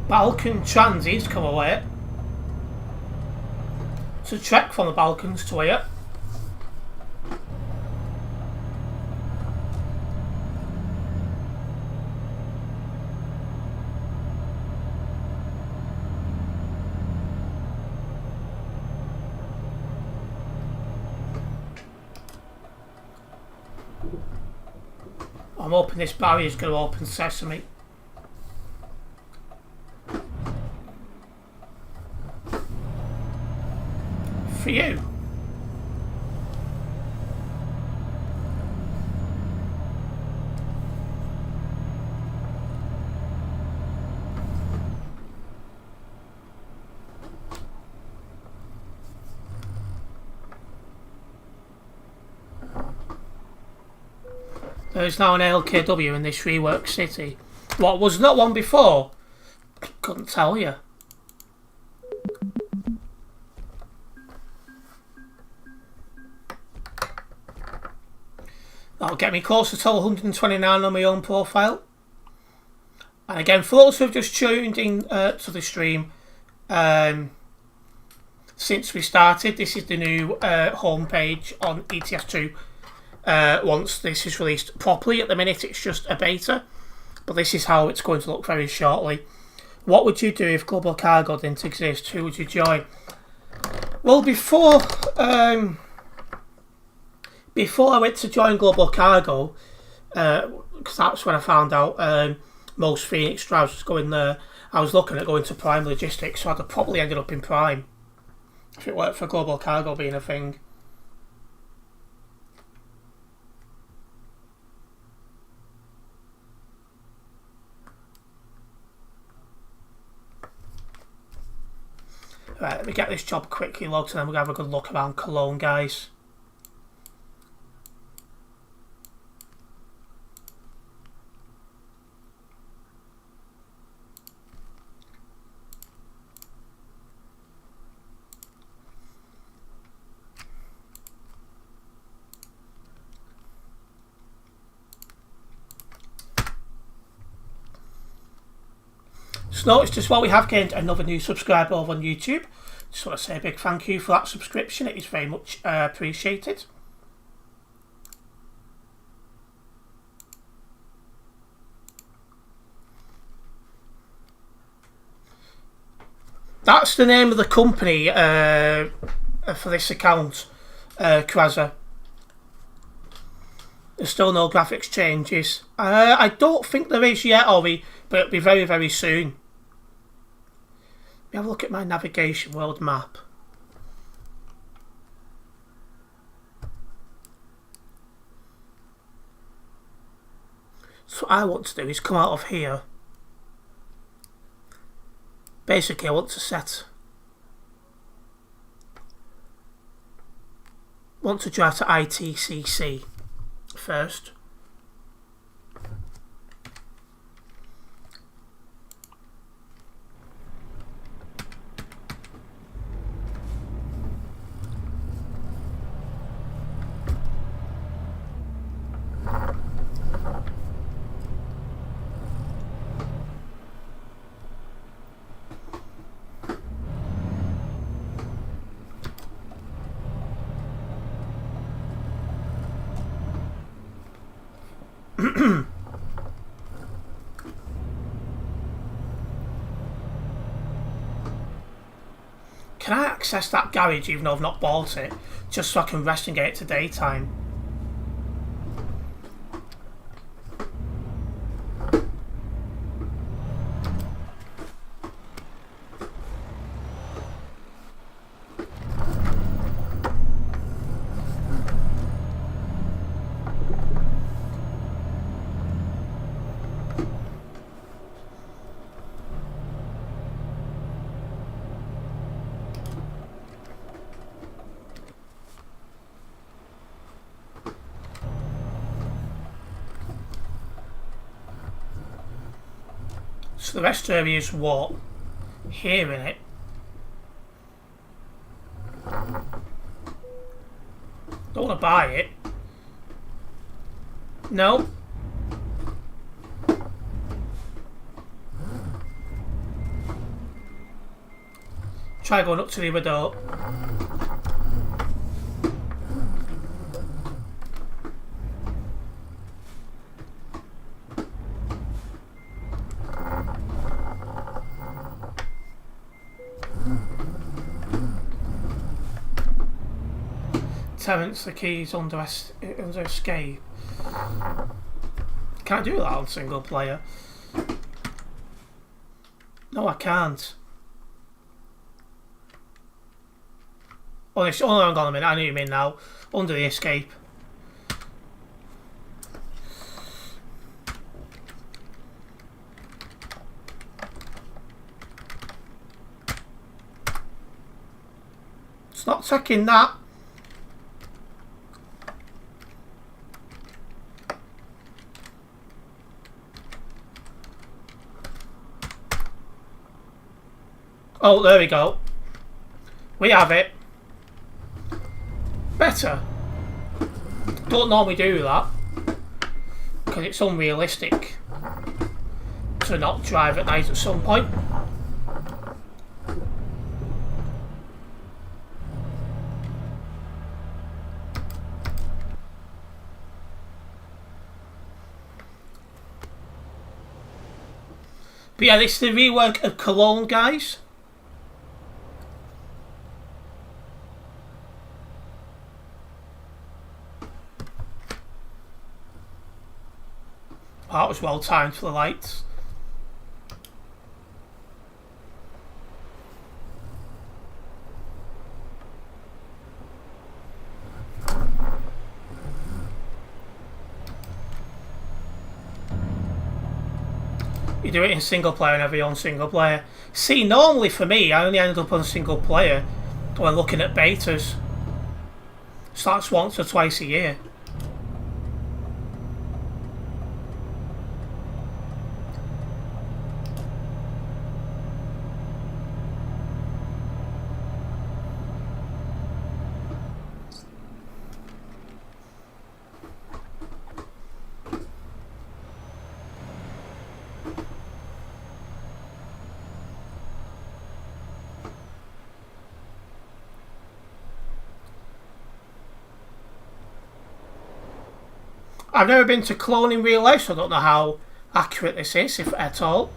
Balkan transits come away. It's a trek from the Balkans to here. I'm hoping this barrier's going to open sesame. For you. There is now an LKW in this reworked city. What, was not one before? Couldn't tell you. That'll get me close to total 129 on my own profile. And again, for those who have just tuned in to the stream, since we started, this is the new homepage on ETS2. Once this is released properly. At the minute it's just a beta, but this is how it's going to look very shortly. What would you do if Global Cargo didn't exist? Who would you join? Well, before I went to join Global Cargo, because that's when I found out most Phoenix drives was going there, I was looking at going to Prime Logistics, so I'd have probably ended up in Prime if it weren't for Global Cargo being a thing. Right, let me get this job quickly logged and then we're going to have a good look around Cologne, guys. Just noticed as well we have gained another new subscriber over on YouTube. Just want to say a big thank you for that subscription. It is very much appreciated. That's the name of the company for this account, Kraza. There's still no graphics changes. I don't think there is yet, but it'll be very, very soon. Let me have a look at my navigation world map. So what I want to do is come out of here. Basically, I want to drive to ITCC first. Can I access that garage even though I've not bought it? Just so I can rest and get it to daytime. So the rest area is what? Here in it. Don't want to buy it. No. Try going up to the other door. Terence, the keys under escape. Can't do that on single player. No, I can't. Oh, hang on a minute. I know what you mean now. Under the escape. It's not taking that. Oh, there we go. We have it. Better. Don't normally do that because it's unrealistic to not drive at night at some point. But yeah, this is the rework of Cologne, guys. That was well timed for the lights. You do it in single player whenever you're on single player. See, normally for me, I only end up on single player when looking at betas. So that's once or twice a year. I've never been to Cologne in real life, so I don't know how accurate this is, if at all.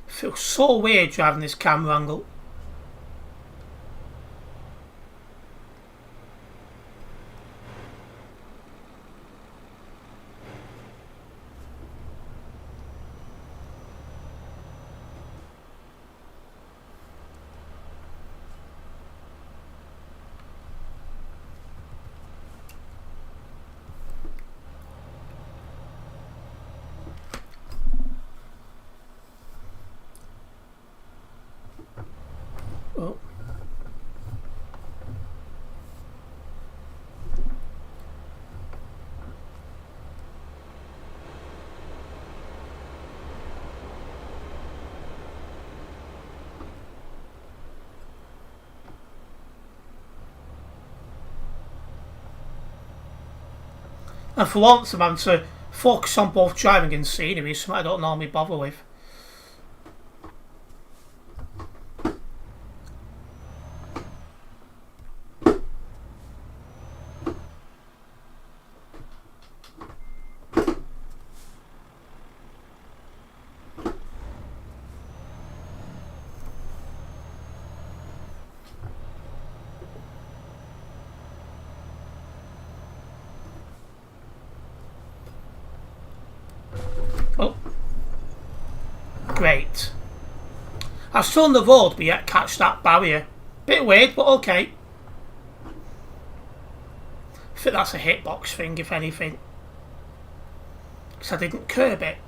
Feels so weird driving this camera angle. And for once, I'm having to focus on both driving and scenery, something I don't normally bother with. Oh. Great. I'm still on the road, but yet catch that barrier. Bit weird, but okay. I think that's a hitbox thing, if anything. Because I didn't curb it.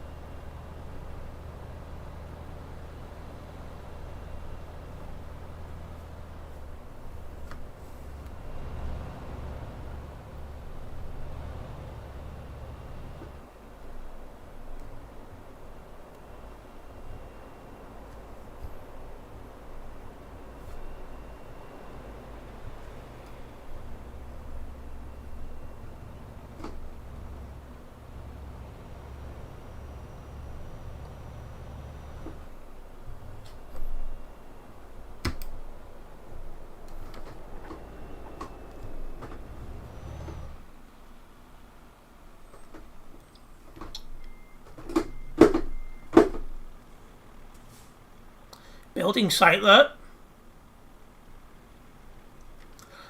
Building site there.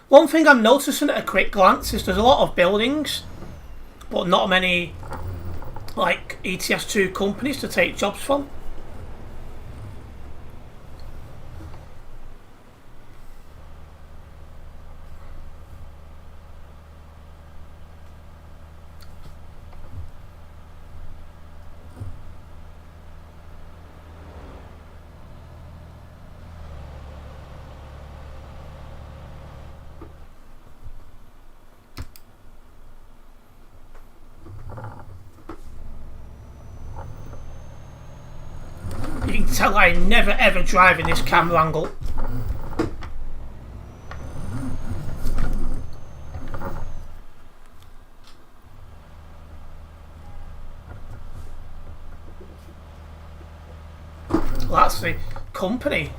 One thing I'm noticing at a quick glance is there's a lot of buildings, but not many like ETS2 companies to take jobs from. You can tell I never ever drive in this camera angle. Well, that's the company.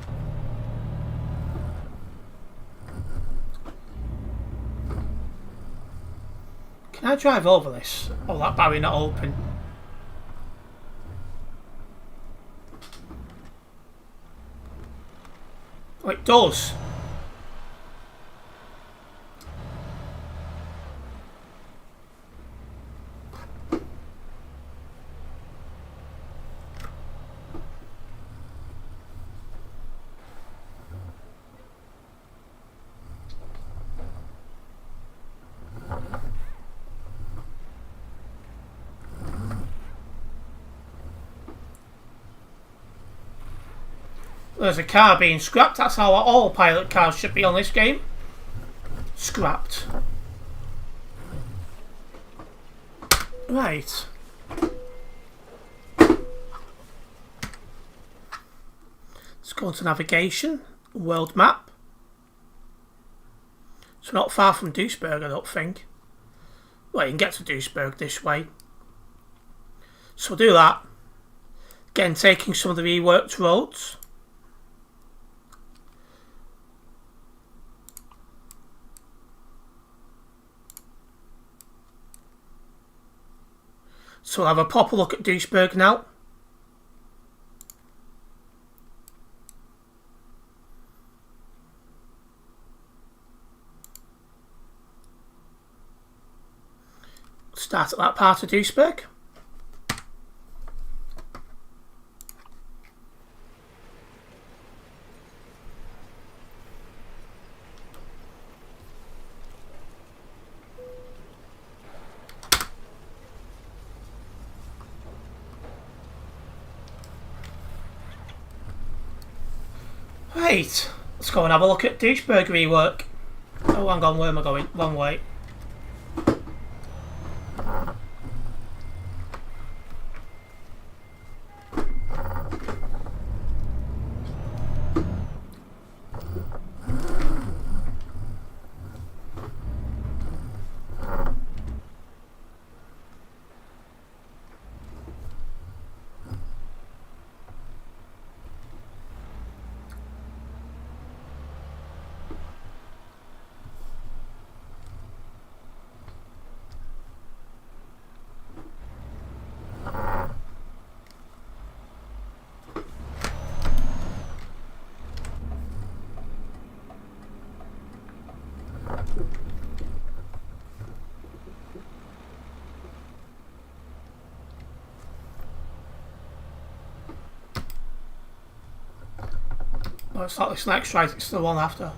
Can I drive over this? Oh, that barrier not open. Oh, it does. There's a car being scrapped. That's how all pilot cars should be on this game. Scrapped. Right. Let's go to navigation. World map. So not far from Duisburg, I don't think. Well, you can get to Duisburg this way. So we'll do that. Again, taking some of the reworked roads. So we'll have a proper look at Duisburg now. Start at that part of Duisburg. Right, let's go and have a look at Duisburg rework. Oh, hang on, where am I going? Wrong way. Oh, it's not this next right, it's the one after.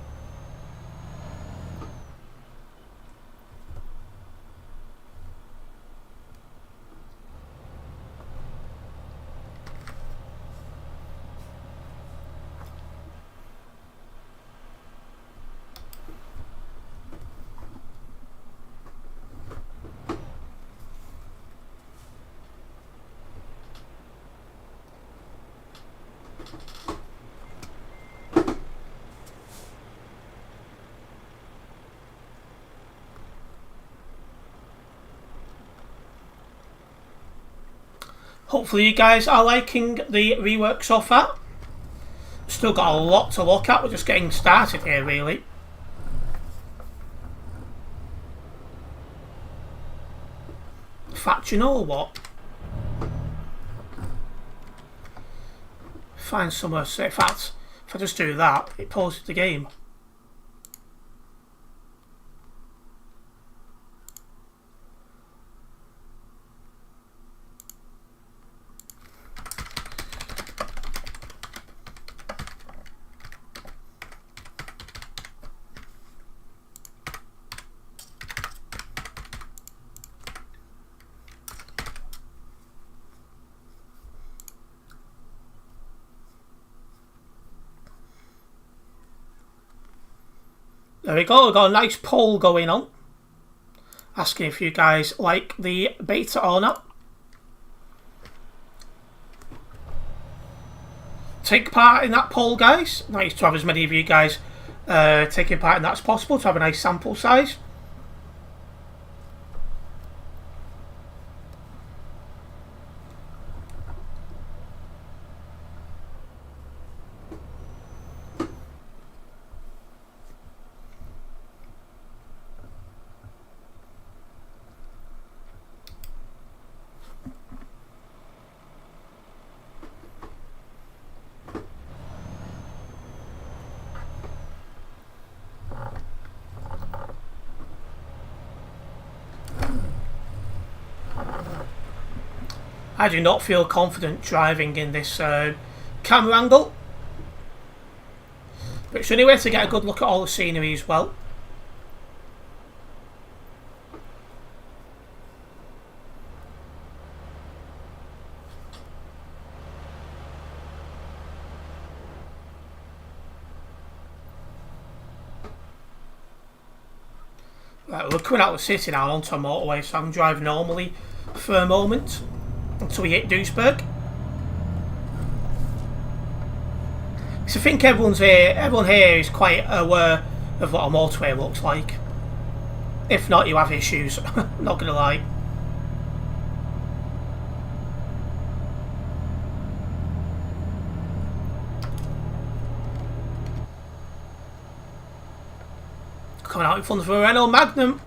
Hopefully you guys are liking the rework so far. Still got a lot to look at, we're just getting started here really. In fact, you know what? Find somewhere safe. In fact, if I just do that, it pauses the game. There we go, we've got a nice poll going on. Asking if you guys like the beta or not. Take part in that poll, guys. Nice to have as many of you guys taking part in that as possible, to have a nice sample size. I do not feel confident driving in this camera angle. But it's the only way to get a good look at all the scenery as well. Right, we're coming out of the city now onto a motorway, so I'm driving normally for a moment until we hit Duisburg. So I think everyone here is quite aware of what a motorway looks like. If not, you have issues, not gonna lie. Coming out in front of a Renault Magnum.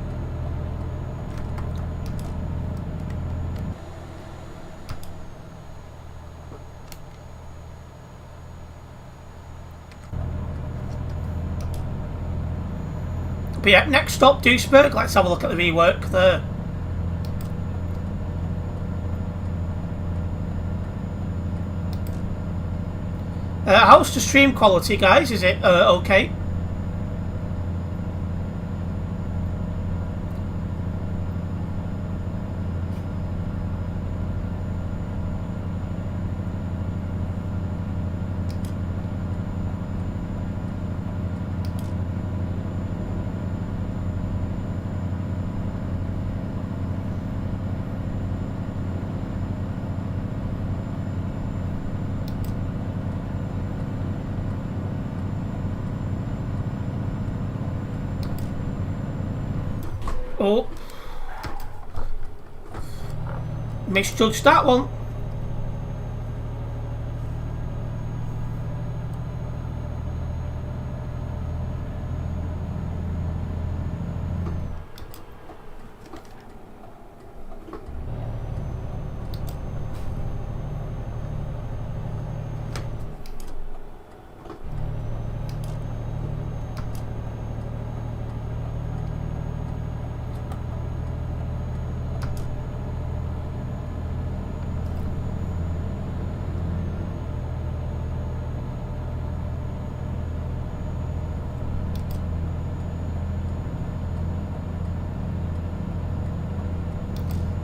But yeah, next stop, Duisburg. Let's have a look at the rework there. How's the stream quality, guys? Is it okay? Oh, misjudged that one.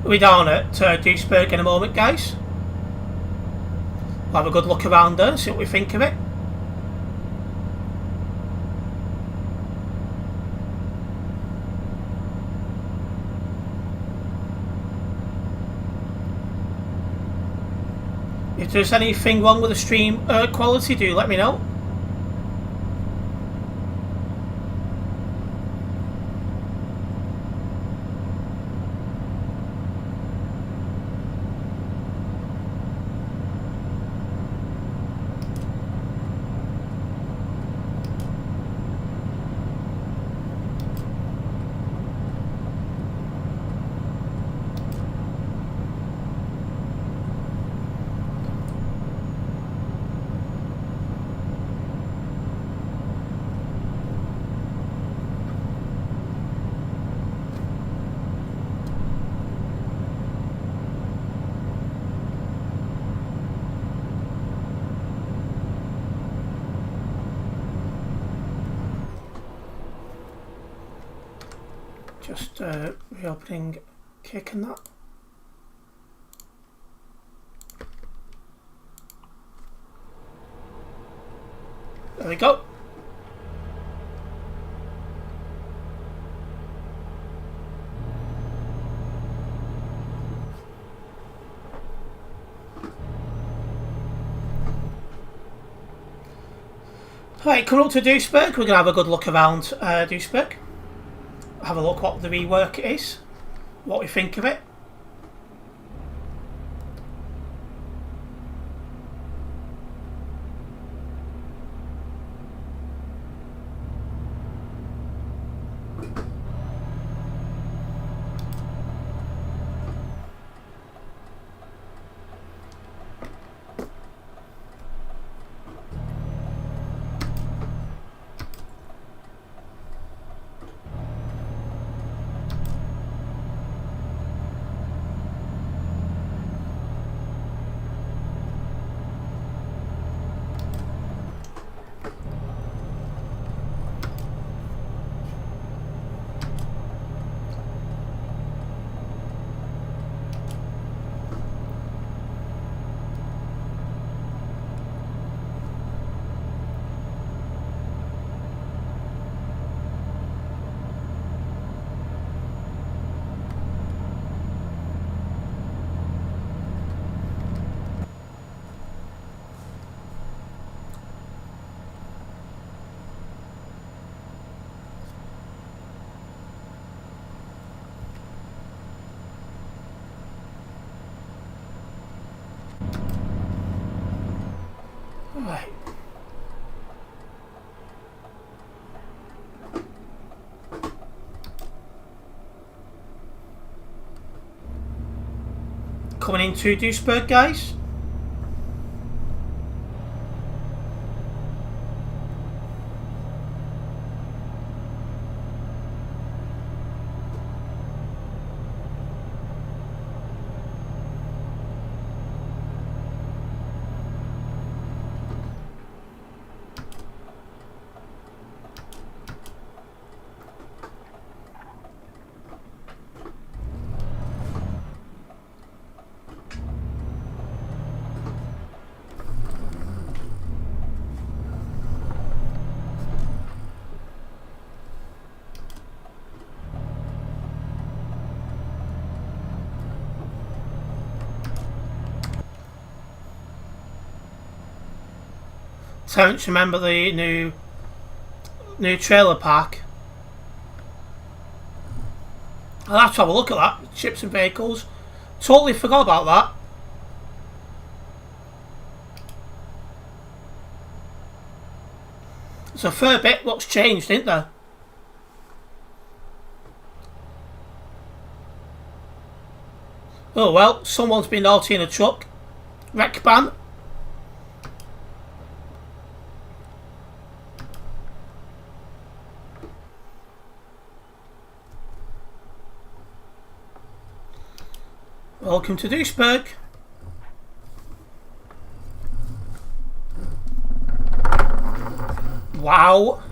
We're down at Duisburg in a moment, guys. We'll have a good look around there and see what we think of it. If there's anything wrong with the stream quality, do let me know. Just reopening Kick and that. There we go. Right, coming up to Duisburg, we're going to have a good look around Duisburg. Have a look what the rework is, what we think of it. Right. Coming into Duisburg, guys. Terence, remember the new trailer park? I'll have to have a look at that. Ships and vehicles. Totally forgot about that. There's a fair bit what's changed, isn't there? Oh well, someone's been naughty in a truck. Wreck ban. Welcome to Duisburg. Wow.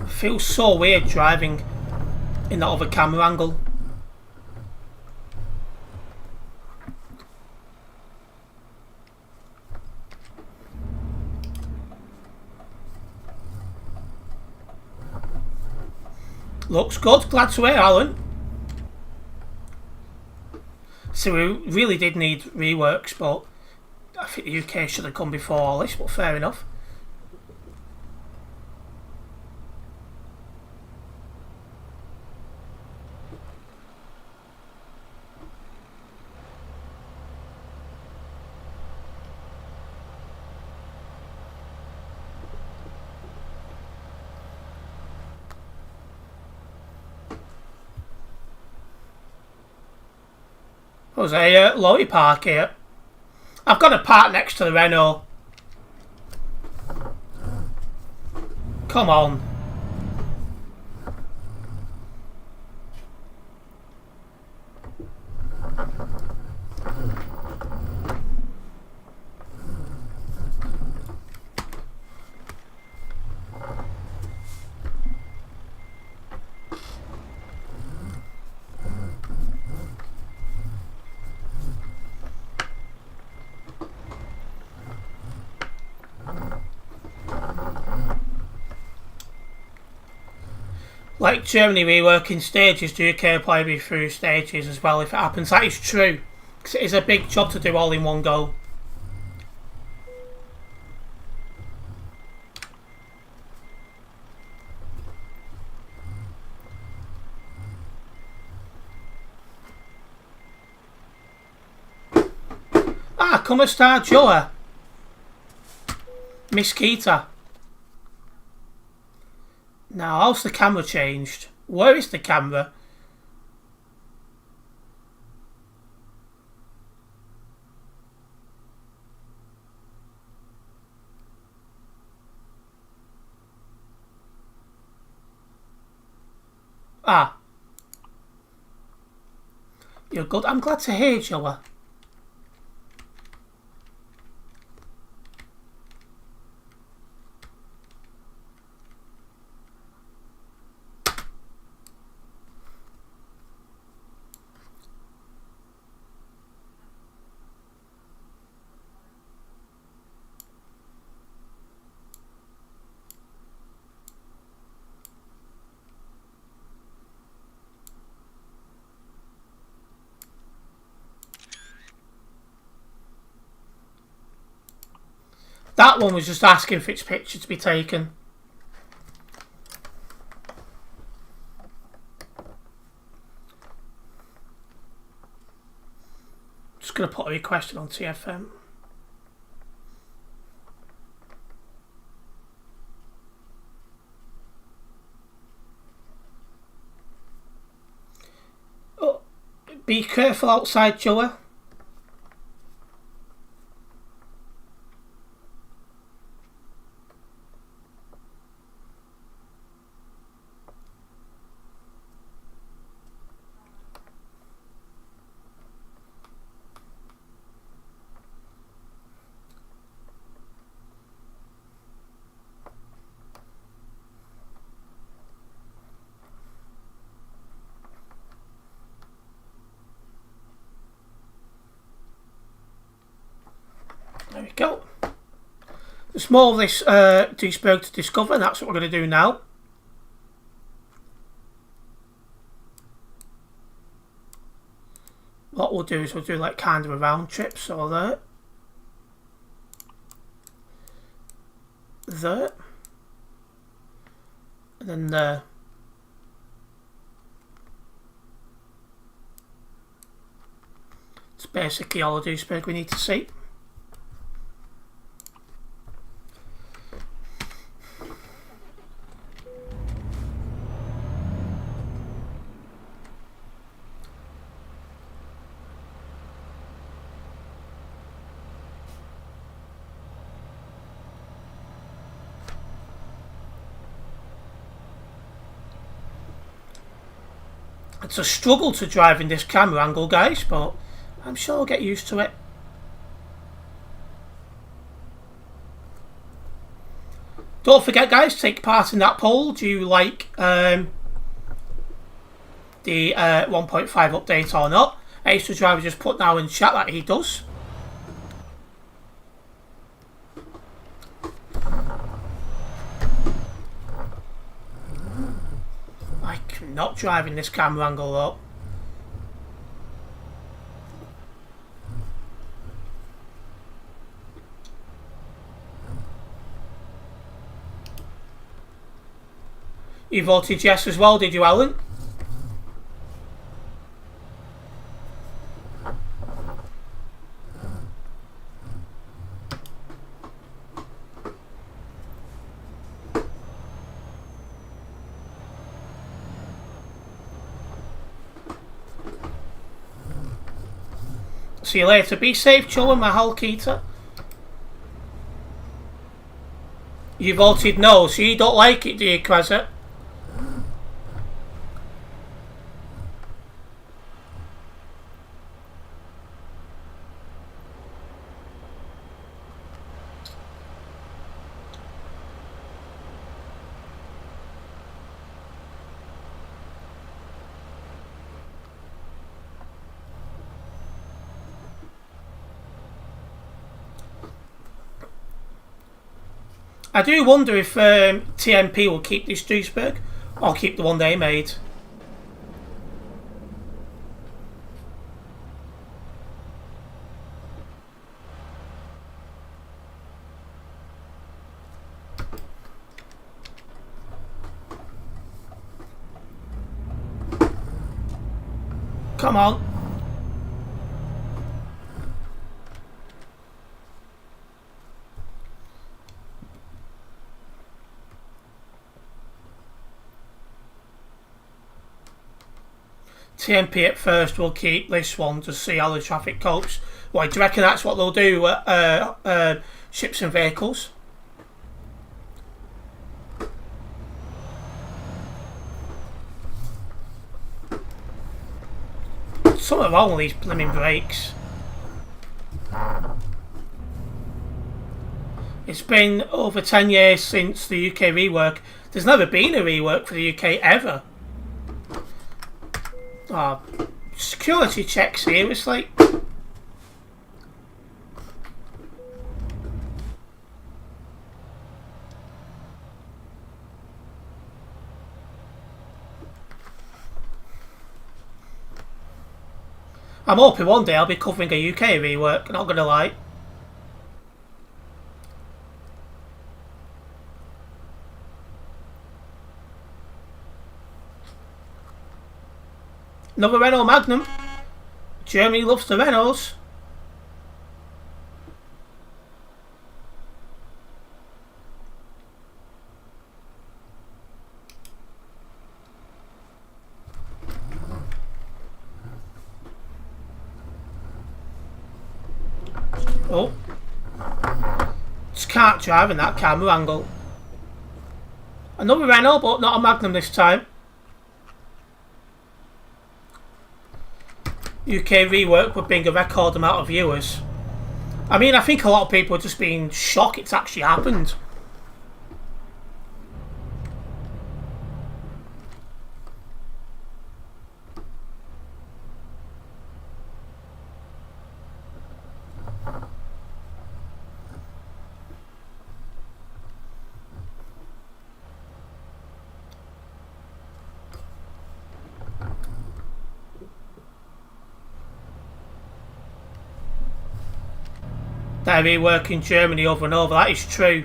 Feels so weird driving in that other camera angle. Looks good. Glad to hear, Alan. So we really did need reworks, but I think the UK should have come before all this, but fair enough. There's a lorry park here. I've got a park next to the Renault. Come on. Like Germany reworking stages, do UK apply me through stages as well if it happens? That is true, because it is a big job to do all in one go. Ah, come a star Joa. Miss Keita. Now, how's the camera changed? Where is the camera? Ah. You're good. I'm glad to hear, Joa. That one was just asking for its picture to be taken. Just going to put a request on TFM. Oh, be careful outside, Joa. There we go. There's more of this Duisburg to discover, and that's what we're going to do now. What we'll do is we'll do like kind of a round trip, so there, and then there. It's basically all of Duisburg we need to see. It's a struggle to drive in this camera angle, guys, but I'm sure I'll get used to it. Don't forget, guys, take part in that poll. Do you like the 1.5 update or not? Extra Driver just put now in chat that he does. like not driving this camera angle up. You voted yes as well, did you, Alan? See you later. Be safe, Chullen, Mahal Keita. You voted no, so you don't like it, do you, Kwazza? I do wonder if TMP will keep this Duisburg or keep the one they made. Come on. TMP at first will keep this one to see how the traffic copes. Well, do you reckon that's what they'll do at ships and vehicles? Something wrong with these blooming brakes. It's been over 10 years since the UK rework. There's never been a rework for the UK ever. Oh, security check, seriously? I'm hoping one day I'll be covering a UK rework, not gonna lie. Another Renault Magnum. Germany loves the Renaults. Oh. Just can't drive in that camera angle. Another Renault, but not a Magnum this time. UK rework would bring a record amount of viewers. I mean, I think a lot of people are just being shocked it's actually happened. They rework in Germany over and over, that is true.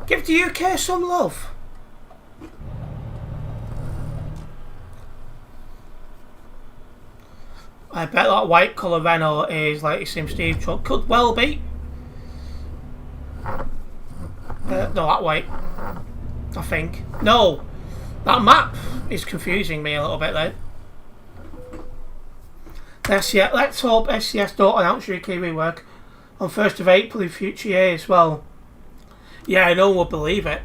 Give the UK some love. I bet that white colour Renault is like Sim Steve truck. Could well be. No, that white. I think. No! That map is confusing me a little bit then. SCS, let's hope SCS don't announce UK rework on 1st of April in future years. Well, yeah, no one will believe it.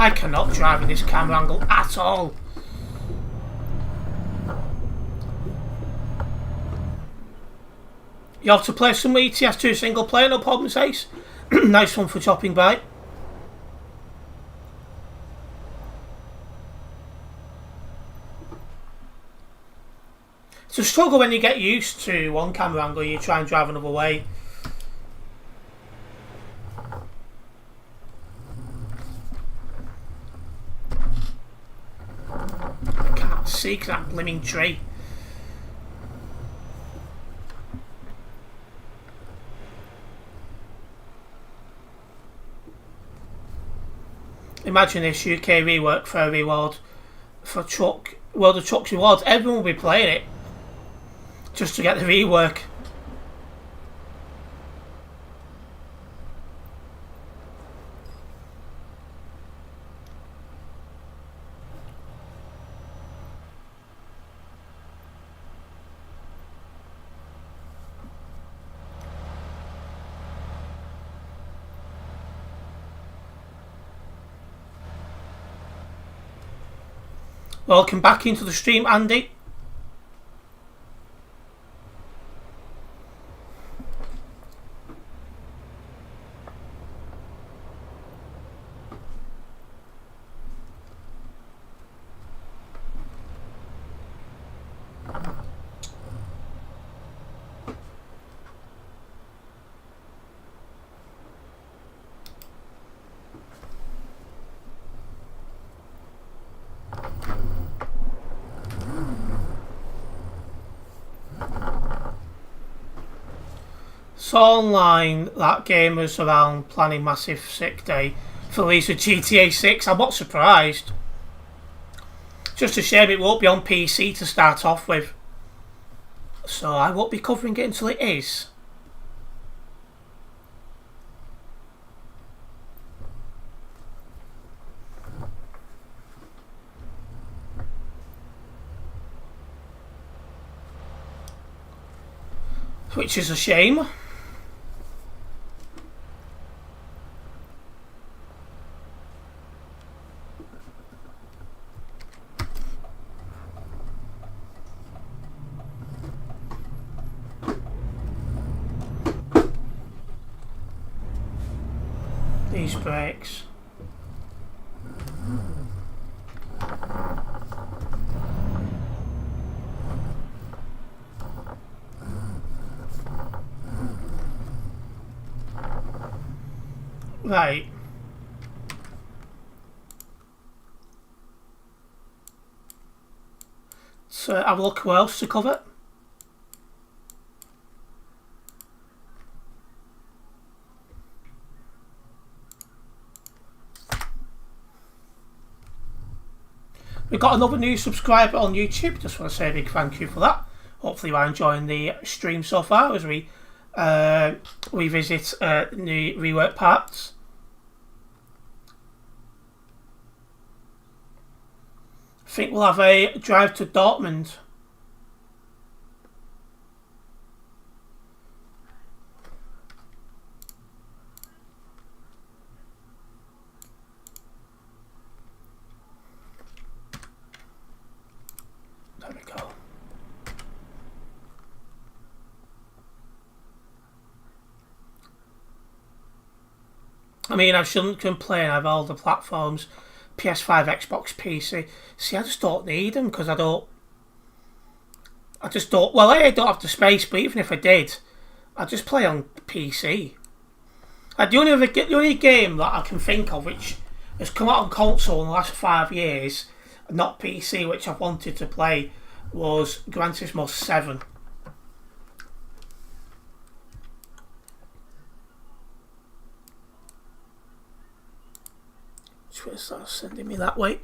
I cannot drive in this camera angle at all. You have to play some ETS2 single player, no problem, Ace. Nice one for chopping by. It's a struggle when you get used to one camera angle, you try and drive another way. I can't see that blimmin' tree. Imagine this UK rework for a reward for truck, World of Trucks rewards. Everyone will be playing it just to get the rework. Welcome back into the stream, Andy. So online, that game was around planning massive sick day for release of GTA 6. I'm not surprised. Just a shame it won't be on PC to start off with. So I won't be covering it until it is. Which is a shame. These brakes. Right. So have a look who else to cover. We've got another new subscriber on YouTube. Just want to say a big thank you for that. Hopefully you are enjoying the stream so far as we visit new rework parts. I think we'll have a drive to Dortmund. There we go. I mean, I shouldn't complain. I have all the platforms. PS5, Xbox, PC. See, I just don't need them because I just don't. Well, I don't have the space, but even if I did, I'd just play on PC. The only game that I can think of which has come out on console in the last 5 years, not PC, which I've wanted to play, was Gran Turismo 7. Start sending me that way.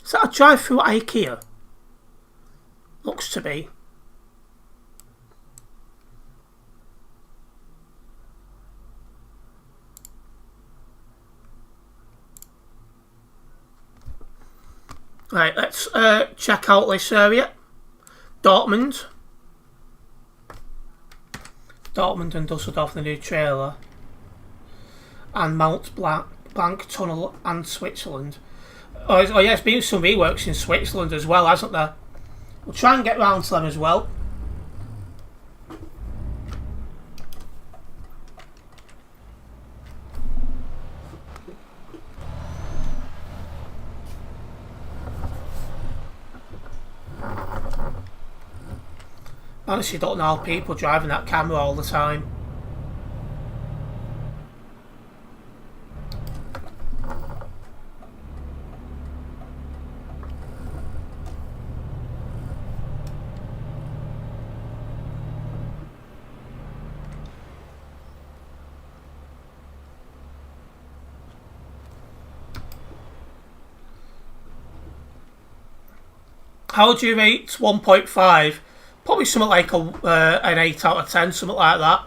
Is that a drive-through at IKEA? Looks to be. Right, let's check out this area. Dortmund. Dortmund and Dusseldorf, the new trailer, and Mount Blanc Tunnel and Switzerland. Oh yeah, there's been some reworks in Switzerland as well, hasn't there? We'll try and get round to them as well. Honestly, don't know how people driving that camera all the time. How would you rate 1.5? Probably something like an 8 out of 10, something like that.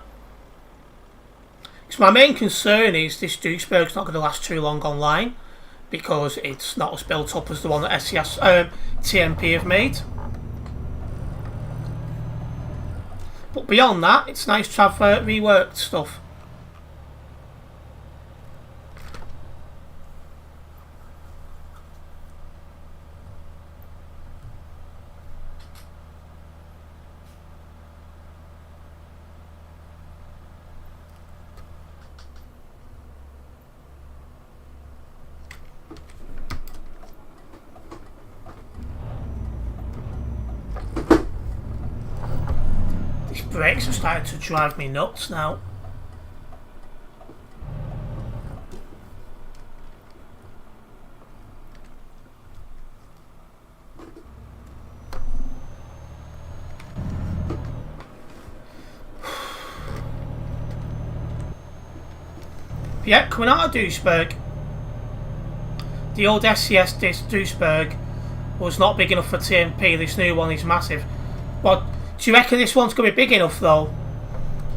Because my main concern is this Duisburg's not going to last too long online, because it's not as built up as the one that TMP have made. But beyond that, it's nice to have reworked stuff. Brakes are starting to drive me nuts now. Yeah, coming out of Duisburg. The old SCS Duisburg was not big enough for TMP. This new one is massive. But do you reckon this one's going to be big enough though?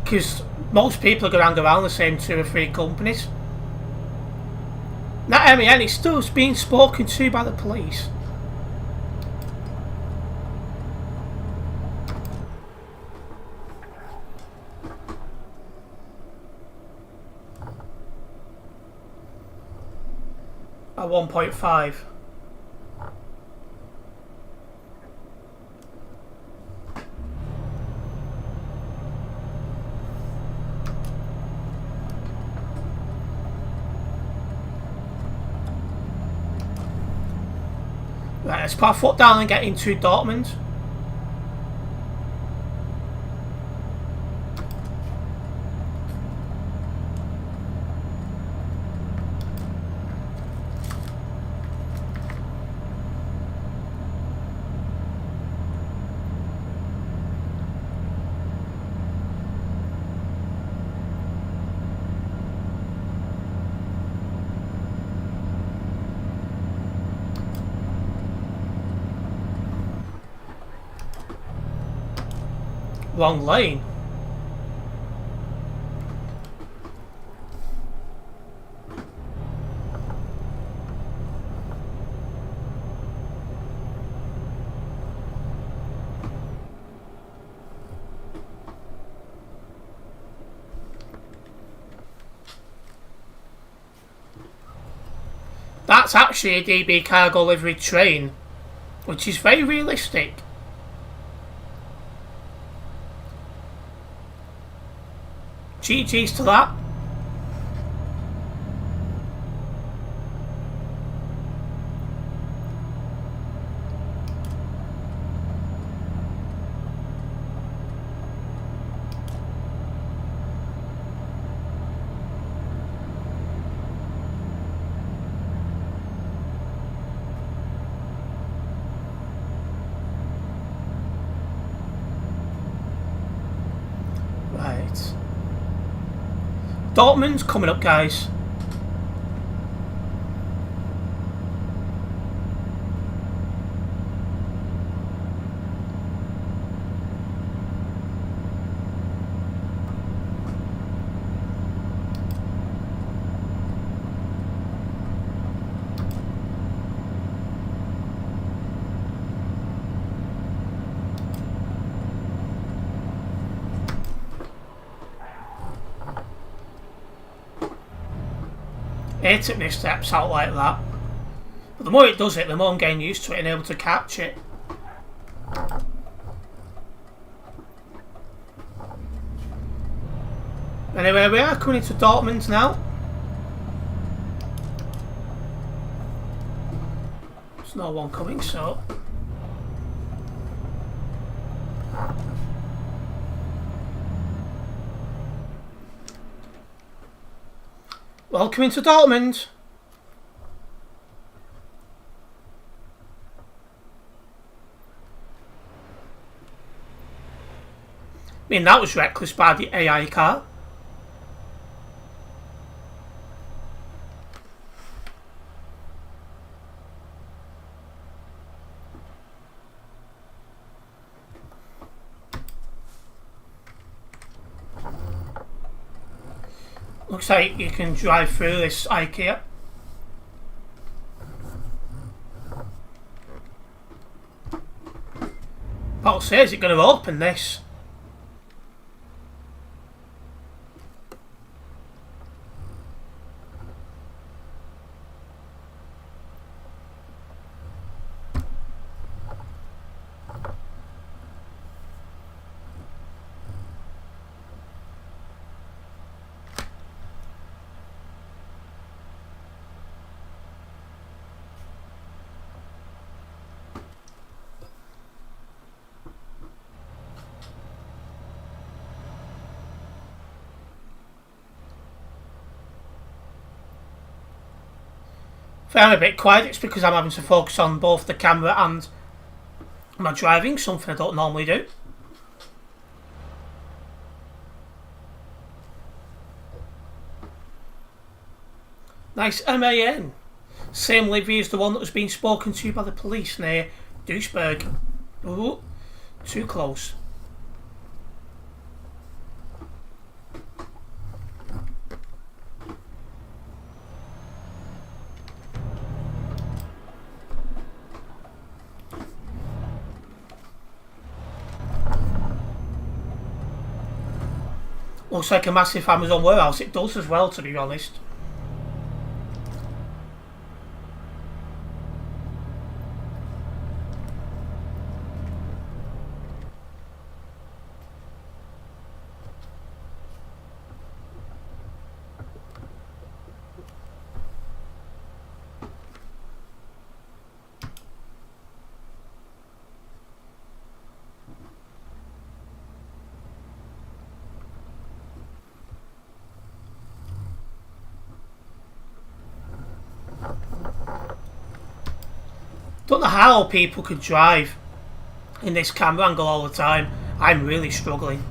Because most people are going to hang around the same 2 or 3 companies. That MEN is still being spoken to by the police. At 1.5. Right, let's put our foot down and get into Dortmund. Wrong lane. That's actually a DB cargo livery train, which is very realistic. GG's to that. Right. Dortmund's coming up, guys. hate it when it steps out like that. But the more it does it, the more I'm getting used to it and able to catch it. Anyway, we are coming into Dortmund now. There's no one coming, so... Welcome into Dortmund. I mean, that was reckless by the AI car. Looks like you can drive through this IKEA. I'll say, is it going to open this? If I'm a bit quiet, it's because I'm having to focus on both the camera and my driving, something I don't normally do. Nice MAN. Same livery as the one that was being spoken to by the police near Duisburg. Ooh, too close. Looks like a massive Amazon warehouse. It does as well, to be honest. Don't know how people could drive in this camera angle all the time. I'm really struggling.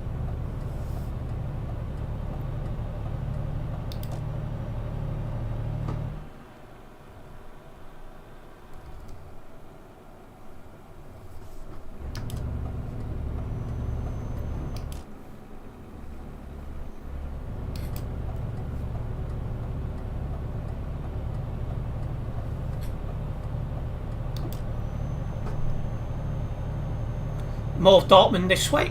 More Dortmund this way.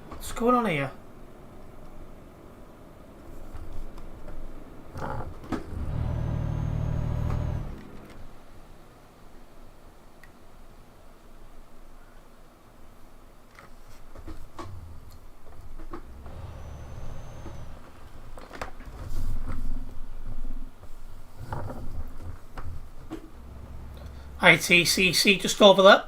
What's going on here? ITCC just over there.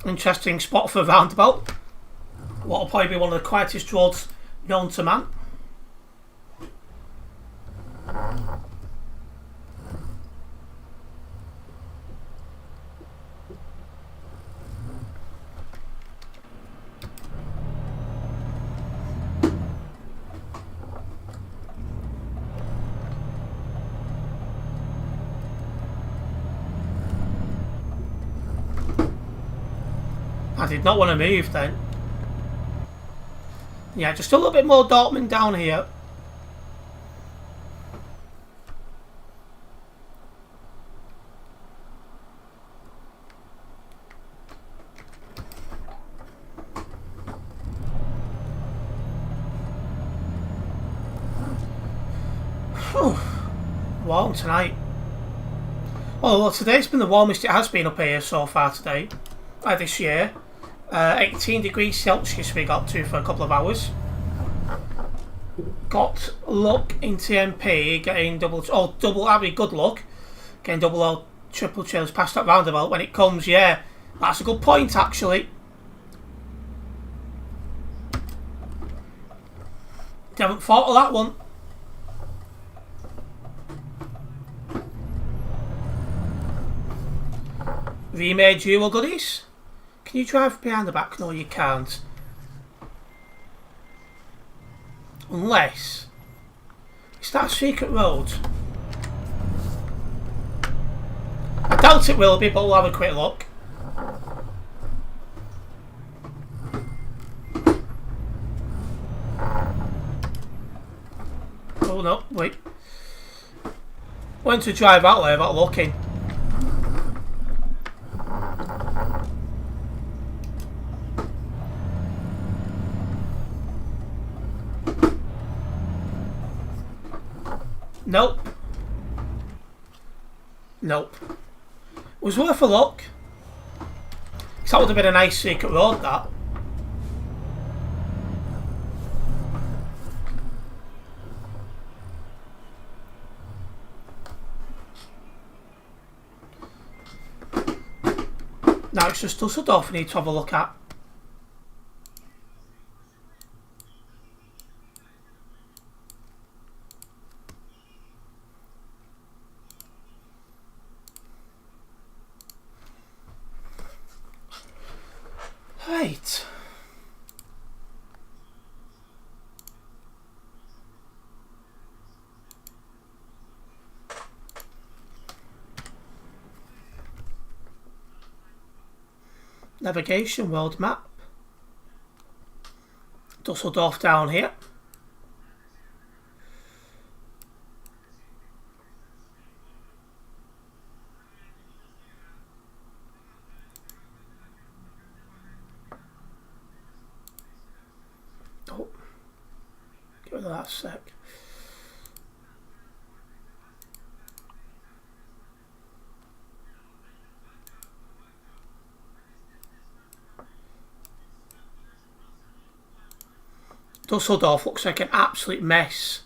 Interesting spot for a roundabout. What'll probably be one of the quietest roads known to man. I did not want to move then. Yeah, just a little bit more Dortmund down here. Warm tonight. Oh, well, today's been the warmest it has been up here so far today. This year. 18 degrees Celsius we got to for a couple of hours. Got luck into MP, getting having good luck. Getting double or triple chills past that roundabout when it comes, yeah. That's a good point, actually. Haven't thought of that one. Remade Euro goodies? Can you drive behind the back? No, you can't. Unless... Is that a secret road? I doubt it will be, but we'll have a quick look. Oh no, wait. Went to drive out there without looking. Nope. Nope. It was worth a look. That would have been a nice secret road, that. Now it's just Dusseldorf we need to have a look at. Right. Navigation world map. Dusseldorf down here. Oh, get rid of that sec. Dusseldorf looks like an absolute mess.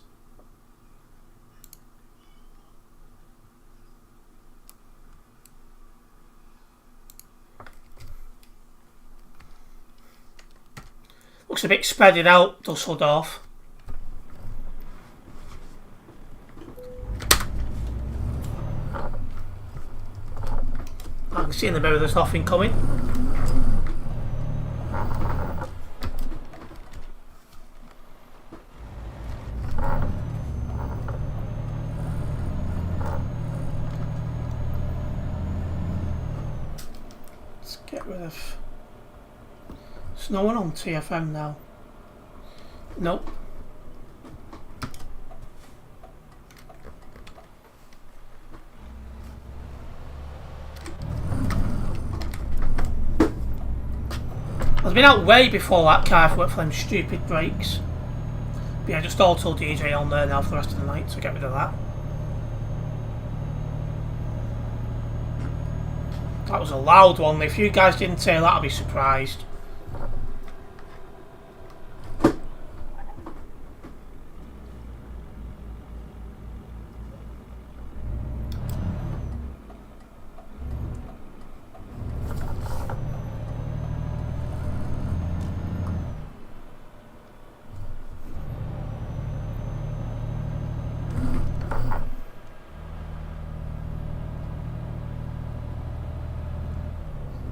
Looks a bit spreaded out, Dusseldorf. I can see in the mirror there's nothing coming. Get rid of... There's no one on TFM now. Nope. I've been out way before that car for them stupid brakes. But yeah, just auto DJ on there now for the rest of the night, so get rid of that. That was a loud one. If you guys didn't say that, I'd be surprised.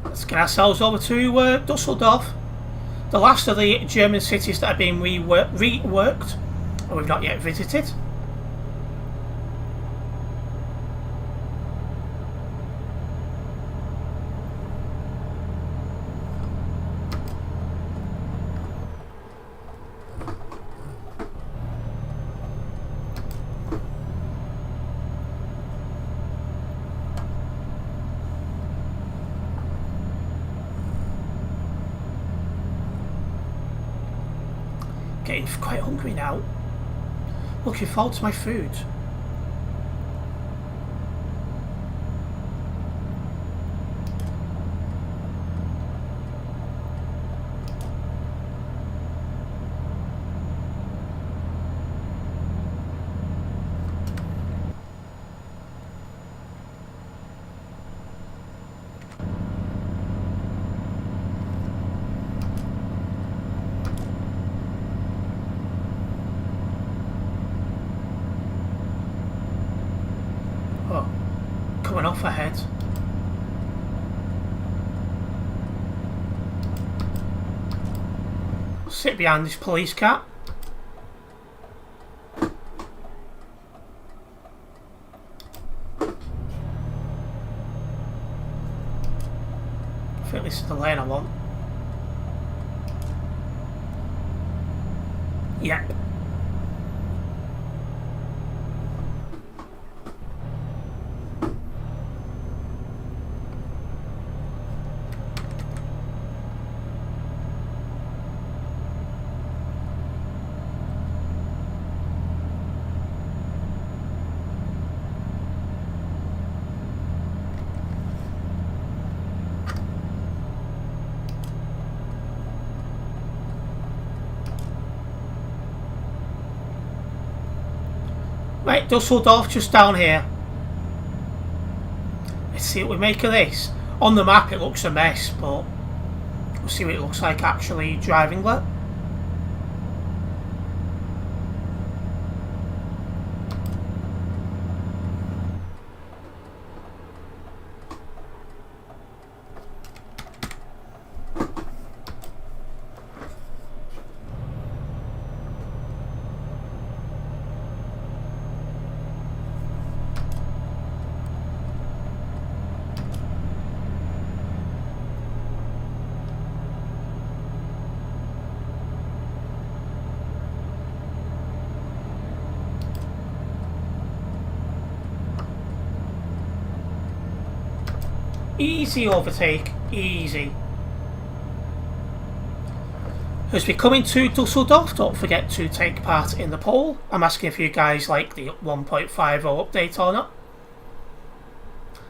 Let's get ourselves over to Dusseldorf, the last of the German cities that have been reworked and we've not yet visited. getting quite hungry now. Looking forward to my food. Oh, coming off ahead. Sit behind this police car. I think this is the lane I want. Yep. Right, Dusseldorf just down here. Let's see what we make of this. On the map it looks a mess, but we'll see what it looks like actually driving there. Easy overtake, easy. As we come into Dusseldorf, don't forget to take part in the poll. I'm asking if you guys like the 1.50 update or not.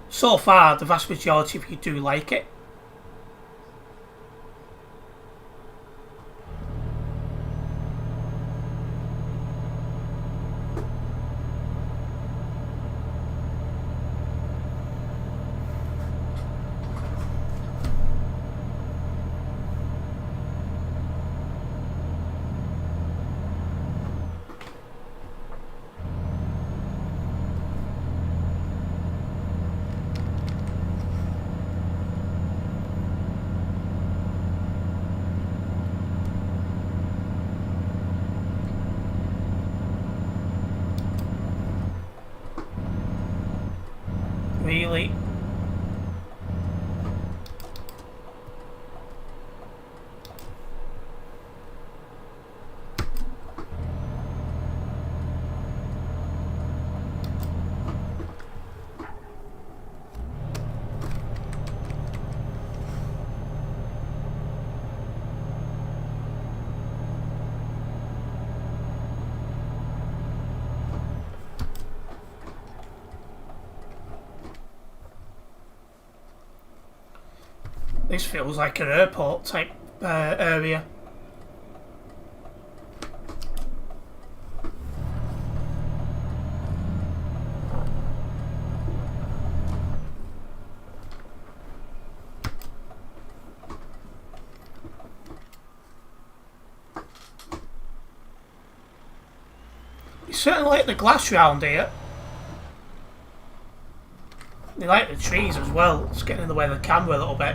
So far, the vast majority of you do like it. Really? This feels like an airport type area. You certainly like the glass round here. They like the trees as well. It's getting in the way of the camera a little bit.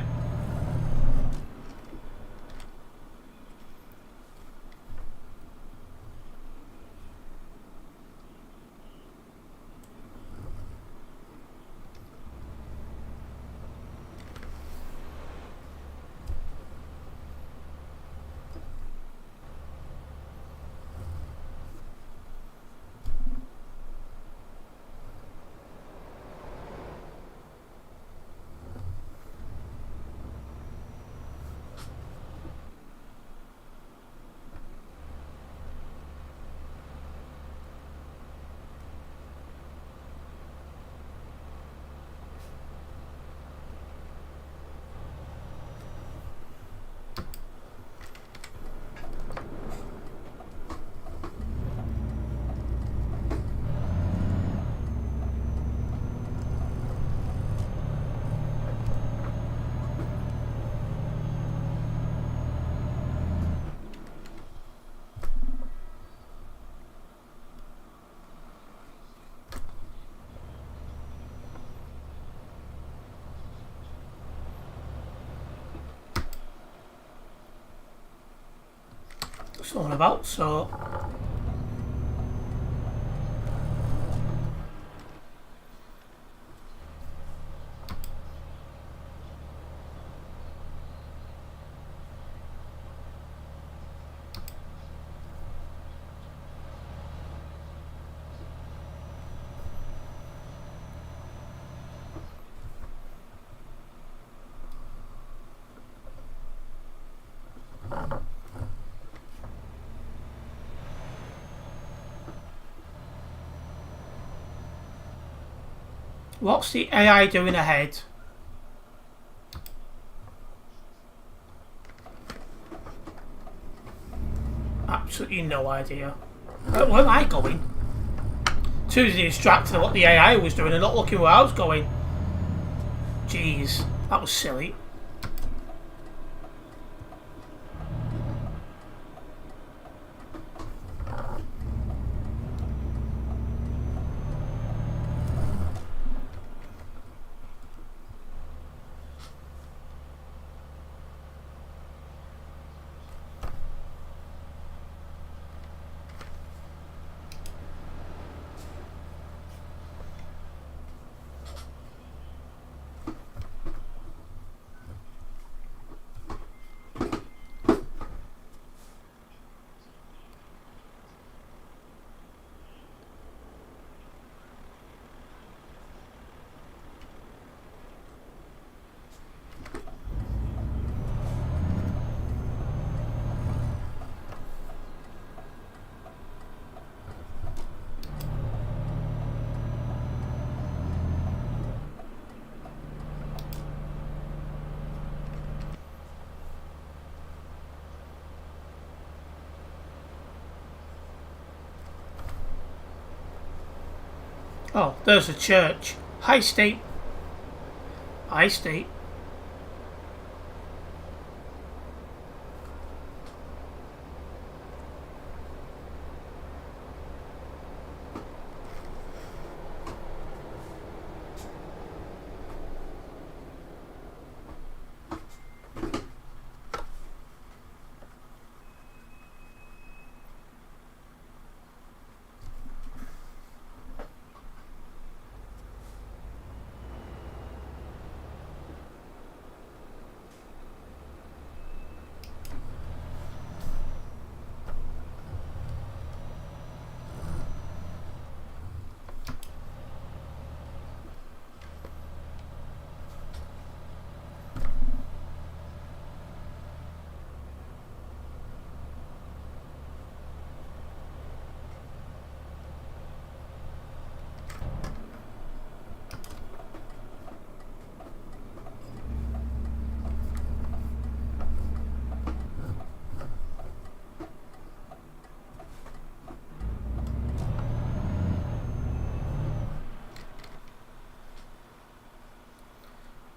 someone about, so... What's the AI doing ahead? Absolutely no idea. Where am I going? Too distracted at what the AI was doing and not looking where I was going. Jeez, that was silly. Oh, there's a church. High State. High State.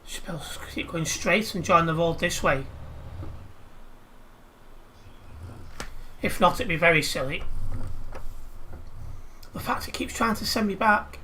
Should be able to keep going straight and join the road this way. If not, it'd be very silly. The fact it keeps trying to send me back.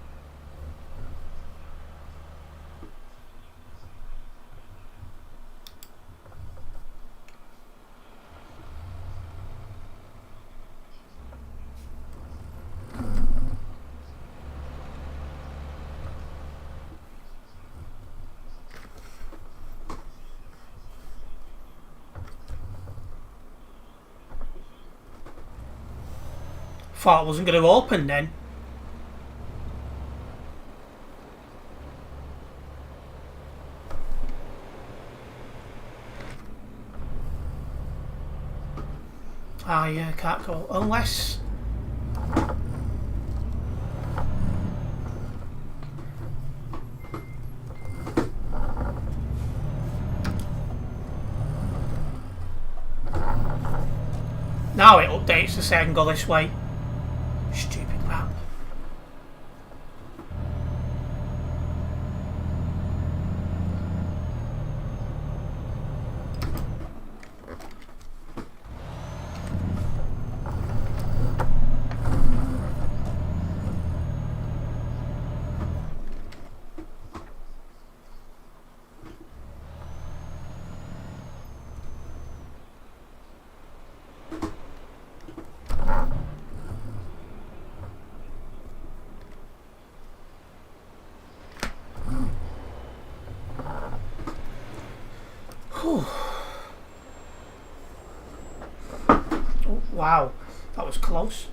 Thought it wasn't going to open then. Ah, yeah, can't go unless. Now it updates to say I can go this way. Stupid map. Wow, that was close.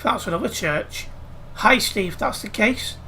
That's another church. Hi, Steve, that's the case.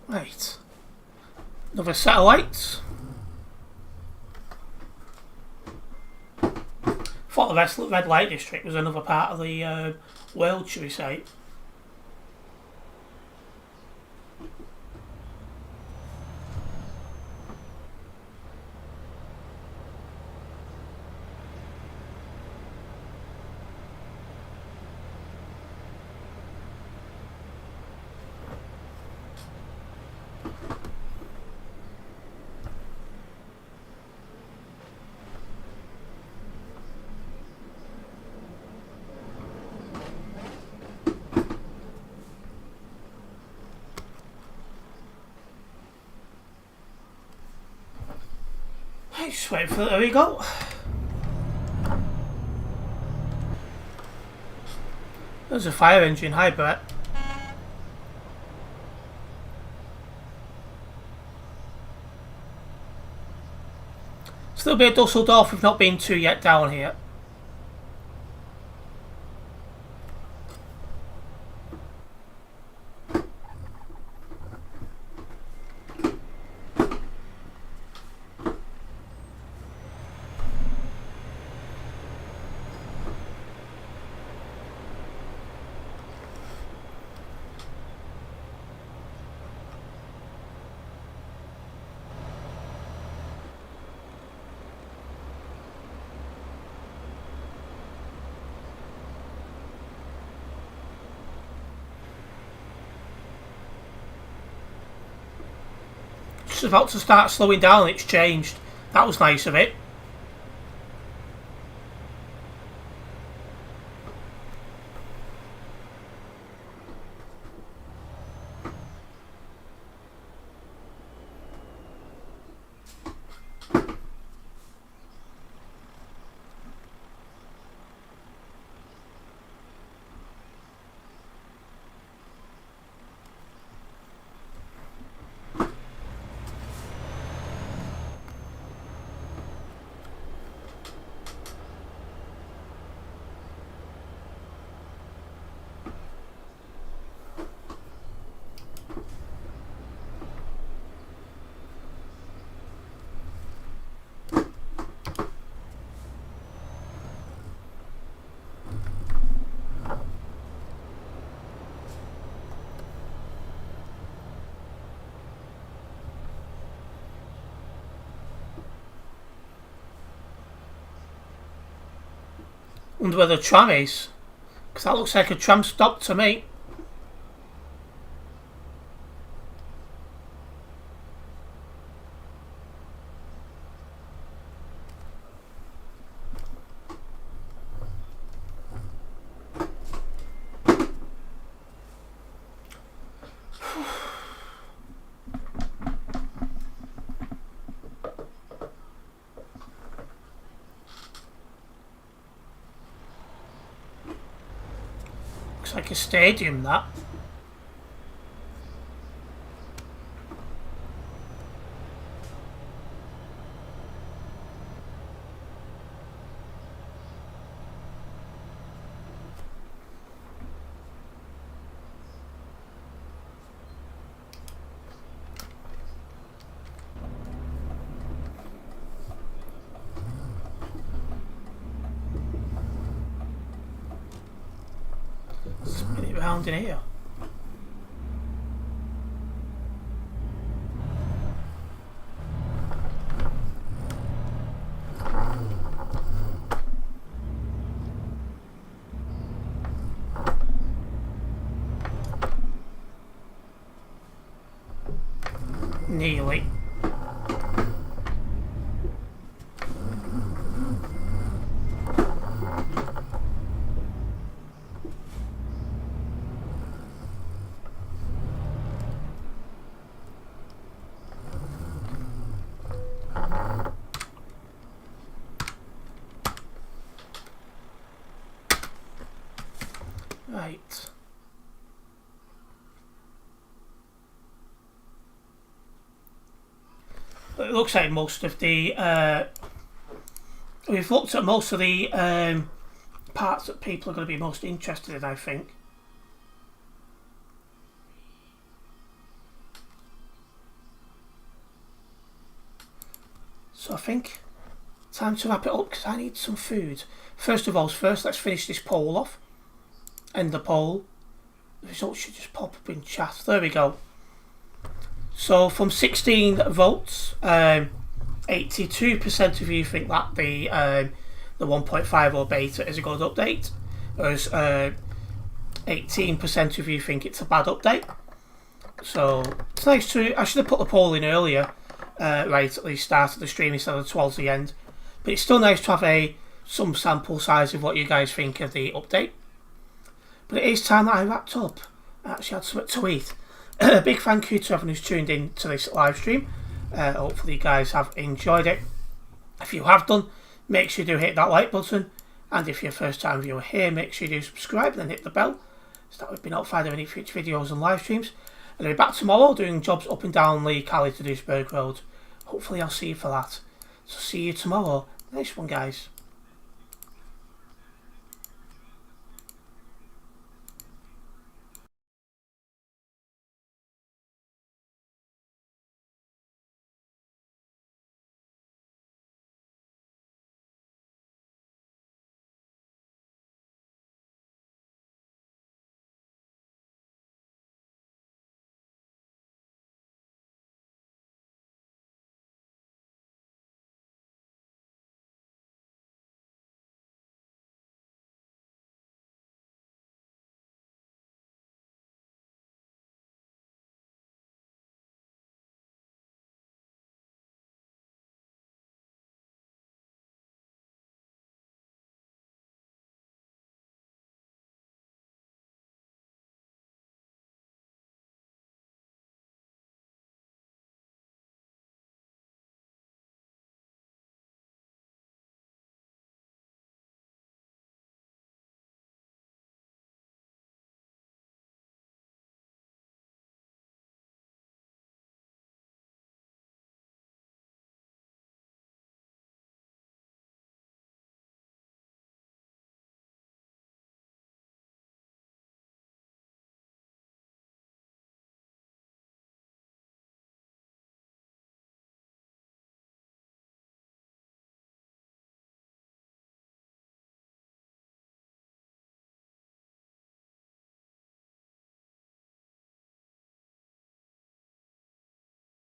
Right. Another satellite. Thought the red light district was another part of the world, should we say. Just waiting for there we go. There's a fire engine. Hi, Brett. Still be at Dusseldorf. We've not been to yet down here. Just about to start slowing down. It's changed. That was nice of it. Wonder where the tram is, because that looks like a tram stop to me. like a stadium, that. Spin it round in here. Nearly. Right. It looks like most of the we've looked at most of the parts that people are going to be most interested in, I think. So I think time to wrap it up because I need some food. First of all, let's finish this poll off. End the poll. The results should just pop up in chat. There we go. So from 16 votes, 82% of you think that the 1.50 beta is a good update, whereas 18% of you think it's a bad update. So it's nice to. I should have put the poll in earlier, right at the start of the stream instead of towards the end. But it's still nice to have some sample size of what you guys think of the update. But it is time that I wrapped up. I actually had something to eat. A big thank you to everyone who's tuned in to this live stream. Hopefully you guys have enjoyed it. If you have done, make sure you do hit that like button. And if you're a first time viewer here, make sure you do subscribe and then hit the bell so that we've been notified of any future videos and live streams. And I'll be back tomorrow doing jobs up and down Lee Cali to Duisburg Road. Hopefully I'll see you for that. So see you tomorrow. Nice one, guys.